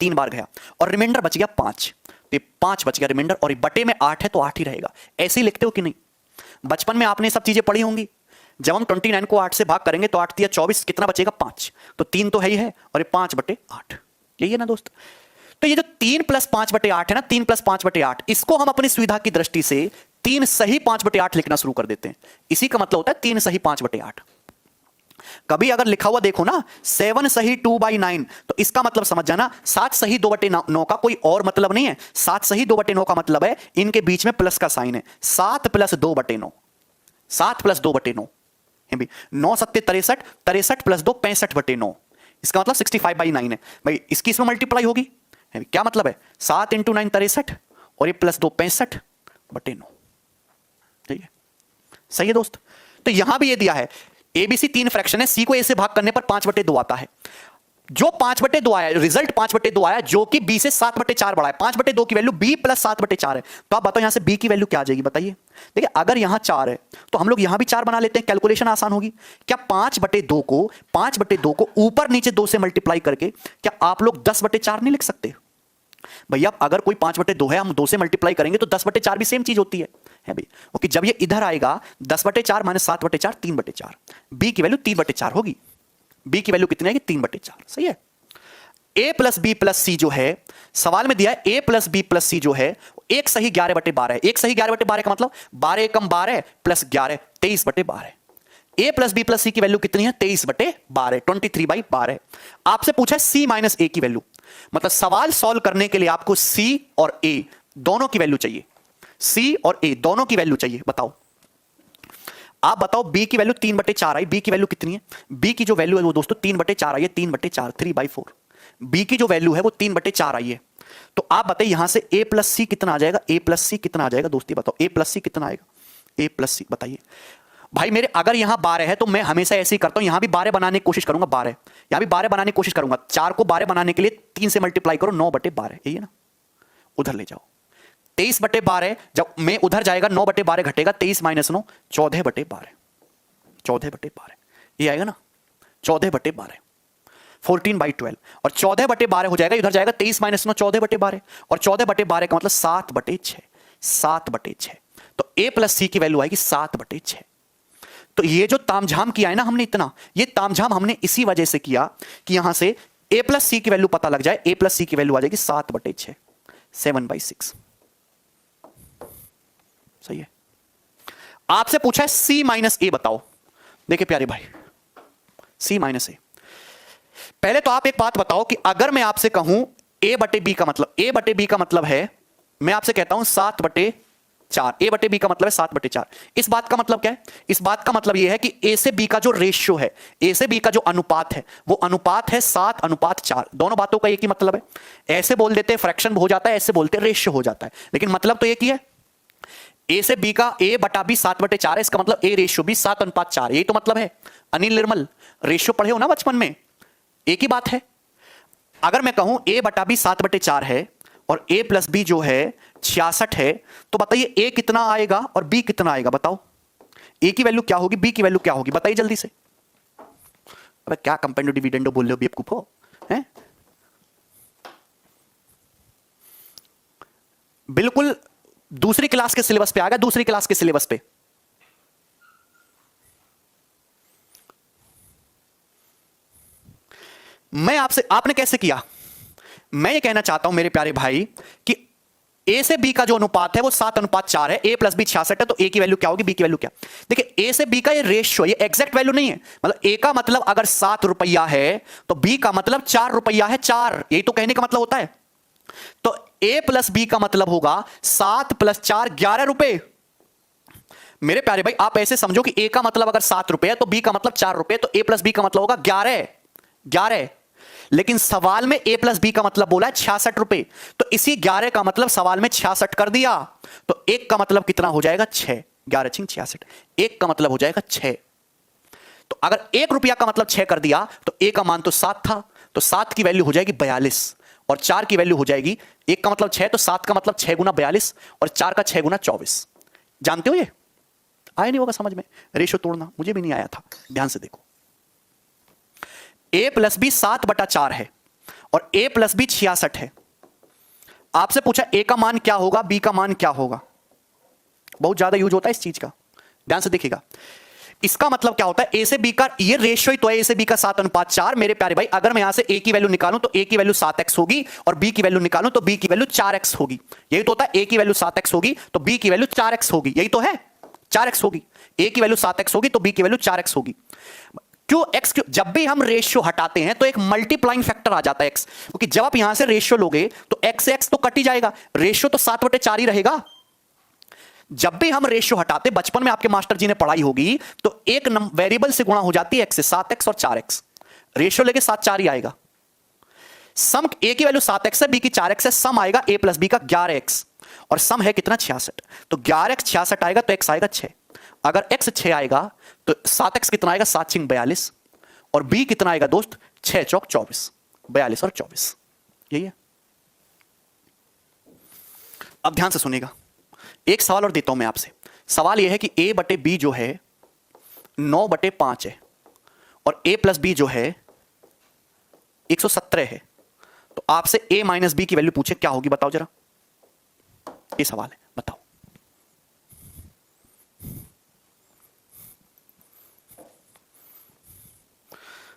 3 बार गया और रिमाइंडर बच गया 5। तो 5 बच गया रिमाइंडर, और बटे में 8 है तो 8 ही रहेगा। ऐसे ही लिखते हो कि नहीं? बचपन में आपने सब चीजें पढ़ी होंगी। जब हम 29 को 8 से भाग करेंगे तो 8 तिया 24, कितना बचेगा? 5। तो 3 तो है ही है और ये 5/8, यही है ना दोस्त। तो ये जो 3 + 5/8 है ना, 3 + 5/8, इसको हम अपनी सुविधा की दृष्टि से 3 सही 5/8 लिखना शुरू कर देते हैं। इसी का मतलब होता है 3 सही 5/8। कभी अगर लिखा हुआ देखो ना 7 सही 2/9, तो इसका मतलब समझ जाना 7 सही 2/9 का कोई और मतलब नहीं है। 7 सही 2/9 का मतलब है इनके बीच में प्लस का साइन है। 7 + 2/9, 7 + 2/9 है भाई। 9 7 63, 63 + 2 65/9, इसका मतलब 65/9 है भाई। इसकी इसमें मल्टीप्लाई होगी, क्या मतलब है? 7 × 9 63 और ये +2 65/9। ठीक है, सही है दोस्त। तो यहां भी ये दिया है एबीसी 3 फ्रैक्शन है, सी को ए से भाग करने पर 5/2 आता है। जो 5/2 आया, रिजल्ट 5/2 आया जो कि बी से 7/4 बढ़ा है। 5/2 की वैल्यू बी + 7/4 है। तो आप बताओ यहां से बी की वैल्यू क्या आ जाएगी? बताइए। देखिए अगर यहां 4 है तो हम लोग यहां भी 4 बना लेते हैं, कैलकुलेशन आसान होगी। क्या 5/2 को ऊपर नीचे 2 से मल्टीप्लाई करके क्या आप लोग 10/4 नहीं लिख सकते? भैया अगर कोई 5/2 है, हम 2 से मल्टीप्लाई करेंगे तो 10/4 भी सेम चीज होती है भाई। ओके, जब ये इधर आएगा 10/4 - 7/4 3/4, बी की वैल्यू 3/4 होगी। बी की वैल्यू कितनी आएगी? 3/4। सही है। a + b + c जो है सवाल में दिया है, a + b + c जो है एक सही 11/12 है। एक सही 11/12 का मतलब 12 × 12 + 11 23/12। a + b + c की वैल्यू कितनी है? 23/12, 23/12। आपसे पूछा है c - a की वैल्यू, मतलब सवाल सॉल्व करने के लिए आपको c और a दोनों की वैल्यू चाहिए। सी और ए दोनों की वैल्यू चाहिए। बताओ, आप बताओ, बी की वैल्यू 3/4 आई। बी की वैल्यू कितनी है? बी की जो वैल्यू है वो दोस्तों 3/4 आई है। 3/4 3/4। बी की जो वैल्यू है वो 3/4 आई है। तो आप बताइए यहां से ए प्लस सी कितना आ जाएगा? ए प्लस सी कितना आ जाएगा दोस्ती? बताओ ए प्लस सी कितना आएगा? ए प्लस सी बताइए भाई मेरे। अगर यहां 12 है तो मैं हमेशा ऐसे ही करता हूं, यहां भी 12 बनाने की कोशिश करूंगा। 12 यहां भी 12 बनाने की कोशिश करूंगा। 4 को 12 बनाने के लिए 3 से मल्टीप्लाई करो, 9/12 यही है ना। उधर ले जाओ, 23/12। जब मैं उधर जाएगा 9/12 घटेगा, 23 - 9 14/12। 14/12 ये आएगा ना, 14/12 14/12। और 14/12 हो जाएगा, इधर जाएगा 23 - 9 14/12। और 14/12 का मतलब 7/6। 7/6 तो ए प्लस सी की वैल्यू आएगी 7/6। तो ये जो तामझाम किया है ना हमने इतना, ये तामझाम हमने इसी वजह से किया कि यहां से ए प्लस सी की वैल्यू पता लग जाए। ए प्लस सी की वैल्यू आ जाएगी 7/6, 7/6। सही है। आपसे पूछा है सी माइनस ए बताओ। देखिए प्यारे भाई, सी माइनस ए। पहले तो आप एक बात बताओ कि अगर मैं आपसे कहूं ए बटे बी का मतलब, ए बटे बी का मतलब है, मैं आपसे कहता हूं 7/4। ए बटे बी का मतलब है 7/4। इस बात का मतलब क्या है? इस बात का मतलब यह है कि ए से बी का जो रेशियो है, ए से बी का जो अनुपात है, वो अनुपात है 7/4। दोनों बातों का एक ही मतलब है। ऐसे बोल देते फ्रैक्शन हो जाता है, ऐसे बोलते रेशियो हो जाता है, लेकिन मतलब तो एक ही है। ए से बी का ए बटा बी 7/4 है, इसका मतलब ए रेशियो बी 7/4। यही तो मतलब है। अनिल निर्मल, रेशियो पढ़े हो ना बचपन में, एक ही बात है। अगर मैं कहूं ए बटा बी 7/4 है और ए प्लस बी जो है 66 है, तो बताइए ए कितना आएगा और बी कितना आएगा? बताओ ए की वैल्यू क्या होगी, बी की वैल्यू क्या होगी? बताइए जल्दी से। अबे क्या कंपेंडो डिविडेंडो बोल रहे हो बेवकूफो हैं? बिल्कुल दूसरी क्लास के सिलेबस पे आ गया, दूसरी क्लास के सिलेबस पे। मैं आपसे, आपने कैसे किया? मैं ये कहना चाहता हूं मेरे प्यारे भाई कि ए से बी का जो अनुपात है वो 7/4 है। ए प्लस बी 66 है, तो ए की वैल्यू क्या होगी, बी की वैल्यू क्या? देखिए ए से बी का ये रेशियो, ये एग्जैक्ट वैल्यू नहीं है। मतलब ए का मतलब अगर 7 रुपया है तो बी का मतलब 4 रुपया है। 4, यही तो कहने का मतलब होता है। तो ए प्लस बी का मतलब होगा 7 + 4 11 रुपए। मेरे प्यारे भाई आप ऐसे समझो कि ए का मतलब अगर 7 रुपए है तो बी का मतलब 4 रुपए, तो ए प्लस बी का मतलब होगा 11। लेकिन सवाल में ए प्लस बी का मतलब बोला है 66 रुपए, तो इसी 11 का मतलब सवाल में 66 कर दिया, तो एक का मतलब कितना हो जाएगा? 6। 11 × 66, एक का मतलब हो जाएगा 6। तो अगर 1 रुपया का मतलब 6 कर दिया तो ए का मान तो 7 था, तो 7 की वैल्यू हो जाएगी 42 और 4 की वैल्यू हो जाएगी, एक का मतलब 6 तो 7 का मतलब 6 × 42 और 4 का 6 × 24। जानते हो ये? आया नहीं होगा समझ में? रेशो तोड़ना मुझे भी नहीं आया था। ध्यान से देखो, ए प्लस बी 7/4 है और ए प्लस बी 66 है। आपसे पूछा ए का मान क्या होगा, बी का मान क्या होगा? बहुत ज्यादा यूज होता है इस चीज का, ध्यान से देखिएगा। इसका मतलब क्या होता है? ए से बी का ये रेशियो ही तो है, ए से बी का 7/4। मेरे प्यारे भाई अगर मैं यहां से ए की वैल्यू निकालूं तो ए की वैल्यू 7x होगी और बी की वैल्यू निकालूं तो बी की वैल्यू 4x होगी। यही तो होता है, ए की वैल्यू 7x होगी तो बी की वैल्यू 4x होगी। यही तो है, 4x होगी। ए की वैल्यू 7x होगी तो बी की वैल्यू 4x होगी। क्यों x? क्यों? जब भी हम रेशियो हटाते हैं तो एक मल्टीप्लाइंग फैक्टर आ जाता है x, क्योंकि जब आप यहां से रेशियो लोगे तो x से x तो कट ही जाएगा, रेशियो तो 7/4 ही रहेगा। जब भी हम रेशियो हटाते, बचपन में आपके मास्टर जी ने पढ़ाई होगी, तो एक वेरिएबल से गुणा हो जाती है x से, 7x और 4x। रेशियो लेके 7/4 ही आएगा। सम a की वैल्यू 7x है, b की 4x है, सम आएगा a प्लस b का 11x और सम है कितना? 66। तो 11x 66 आएगा तो x आएगा 6। अगर x 6 आएगा तो 7x कितना आएगा? 7 × 42 और b कितना आएगा दोस्त? 6 × 4 = 24। 42 और 24 यही है। अब ध्यान से सुनिएगा, एक सवाल और देता हूं मैं आपसे। सवाल यह है कि a बटे b जो है 9/5 है और a प्लस b जो है 117 है, तो आपसे a माइनस b की वैल्यू पूछे क्या होगी? बताओ जरा, ये सवाल है, बताओ।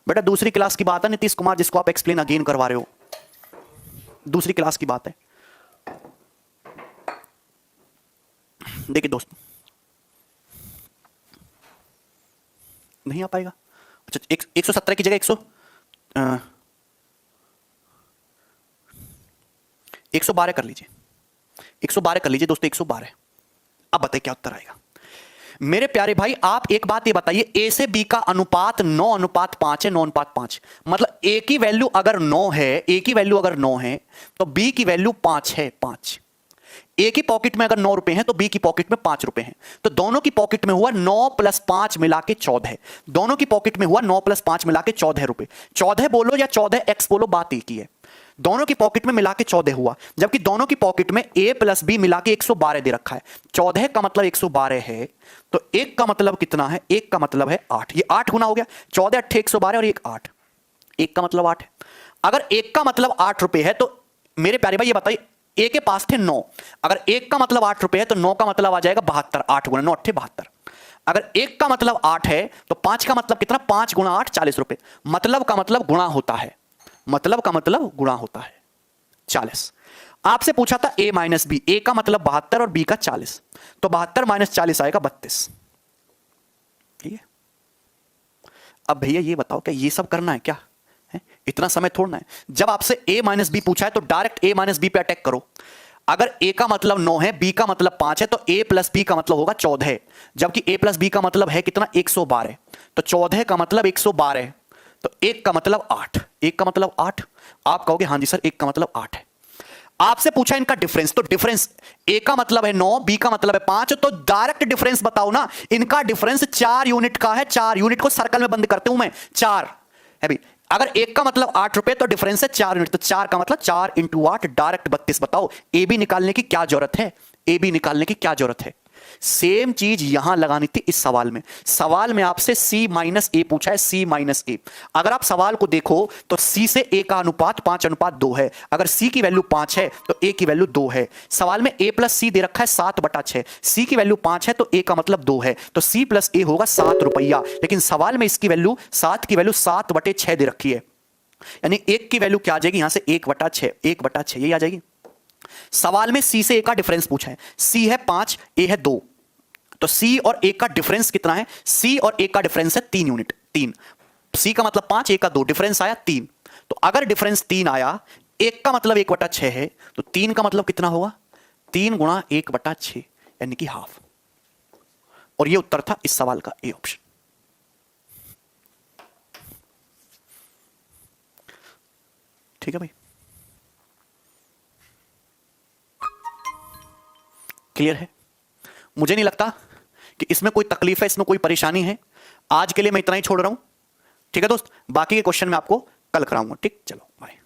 बेटा दूसरी क्लास की बात है नीतीश कुमार, जिसको आप एक्सप्लेन अगेन करवा रहे हो, दूसरी क्लास की बात है। देखिए दोस्त, नहीं आ पाएगा। अच्छा 117 की जगह 112 कर लीजिए, 112 कर लीजिए दोस्तों, 112। अब बताइए क्या उत्तर आएगा मेरे प्यारे भाई। आप एक बात ये बताइए, ए से बी का अनुपात 9:5 है, 9:5 मतलब ए की वैल्यू अगर 9 है, ए की वैल्यू अगर 9 है तो बी की वैल्यू 5 है, 5। ए की पॉकेट में अगर 9 रुपए हैं तो बी की पॉकेट में 5 रुपए हैं, तो दोनों की पॉकेट में हुआ 9 + 5 मिला के 14। दोनों की पॉकेट में हुआ 9 + 5 मिला के 14 रुपए। 14 बोलो या 14x बोलो, बात एक ही है। दोनों की पॉकेट में मिला के 14 हुआ, जबकि दोनों की पॉकेट में a + b मिला के 112 दे रखा है। 14 का मतलब 112 है, तो एक का मतलब कितना है? एक का मतलब है 8। ये 8 गुना हो गया, 14 8 112 और एक 8, एक का मतलब 8 है। अगर एक का मतलब 8 रुपए है तो मेरे प्यारे भाई ये बताइए, ए के पास थे 9, अगर एक का मतलब 8 रुपए है तो 9 का मतलब आ जाएगा 72। 8 गुना 9 8 72। अगर एक का मतलब 8 है तो 5 का मतलब कितना? 5 गुना 8 40 रुपए। मतलब का मतलब गुणा होता है, मतलब का मतलब गुणा होता है 40। आपसे पूछा था a - b, a का मतलब 72 और b का 40, तो 72 - 40 आएगा 32। ठीक है। अब भैया ये बताओ क्या ये सब करना है क्या है? इतना समय थोड़ना है। जब आपसे a - b पूछा है तो डायरेक्ट a - b पे अटैक करो। अगर a का मतलब 9 है, b का मतलब 5 है, तो a + b का मतलब होगा 14, जबकि a + b का मतलब है कितना? 112। तो 14 का मतलब 112, तो एक का मतलब 8, एक का मतलब 8। आप कहोगे हाँ जी सर एक का मतलब 8 है। आपसे पूछा इनका डिफरेंस, तो डिफरेंस ए का मतलब है 9, बी का मतलब है 5, तो डायरेक्ट डिफरेंस बताओ ना। इनका डिफरेंस 4 यूनिट का है। 4 यूनिट को सर्कल में बंद करते हूं मैं, 4 है भाई। अगर एक का मतलब 8 रुपए तो डिफरेंस है 4 यूनिट, तो 4 का मतलब 4 × 8 डायरेक्ट 32। बताओ ए बी निकालने की क्या जरूरत है? ए बी निकालने की क्या जरूरत है? सेम चीज यहां लगानी थी इस सवाल में। सवाल में आपसे C - A पूछा है, C - A। अगर आप सवाल को देखो तो C से A का अनुपात 5:2 है। अगर C की वैल्यू 5 है तो A की वैल्यू 2 है। सवाल में A + C दे रखा है 7/6। C की वैल्यू 5 है तो A का मतलब 2 है, तो C + A होगा 7 रुपया। लेकिन सवाल में इसकी वैल्यू 7 की वैल्यू 7/6 दे रखी है, यानी 1 की वैल्यू क्या आ जाएगी यहां से? 1/6, 1/6 यही आ जाएगी। सवाल में C से A का डिफरेंस पूछा है। C है 5, A है 2, तो C और A का डिफरेंस कितना है? C और A का डिफरेंस है 3 यूनिट, 3। C का मतलब 5, A का 2, डिफरेंस आया 3। तो अगर डिफरेंस 3 आया, 1 का मतलब 1/6 है, तो 3 का मतलब कितना होगा? 3 गुणा 1/6 यानी कि हाफ। और ये उत्तर था इस सवाल का, ए ऑप्शन। ठीक है भाई, क्लियर है? मुझे नहीं लगता कि इसमें कोई तकलीफ है, इसमें कोई परेशानी है। आज के लिए मैं इतना ही छोड़ रहा हूं। ठीक है दोस्त, बाकी के क्वेश्चन मैं आपको कल कराऊंगा। ठीक, चलो बाय।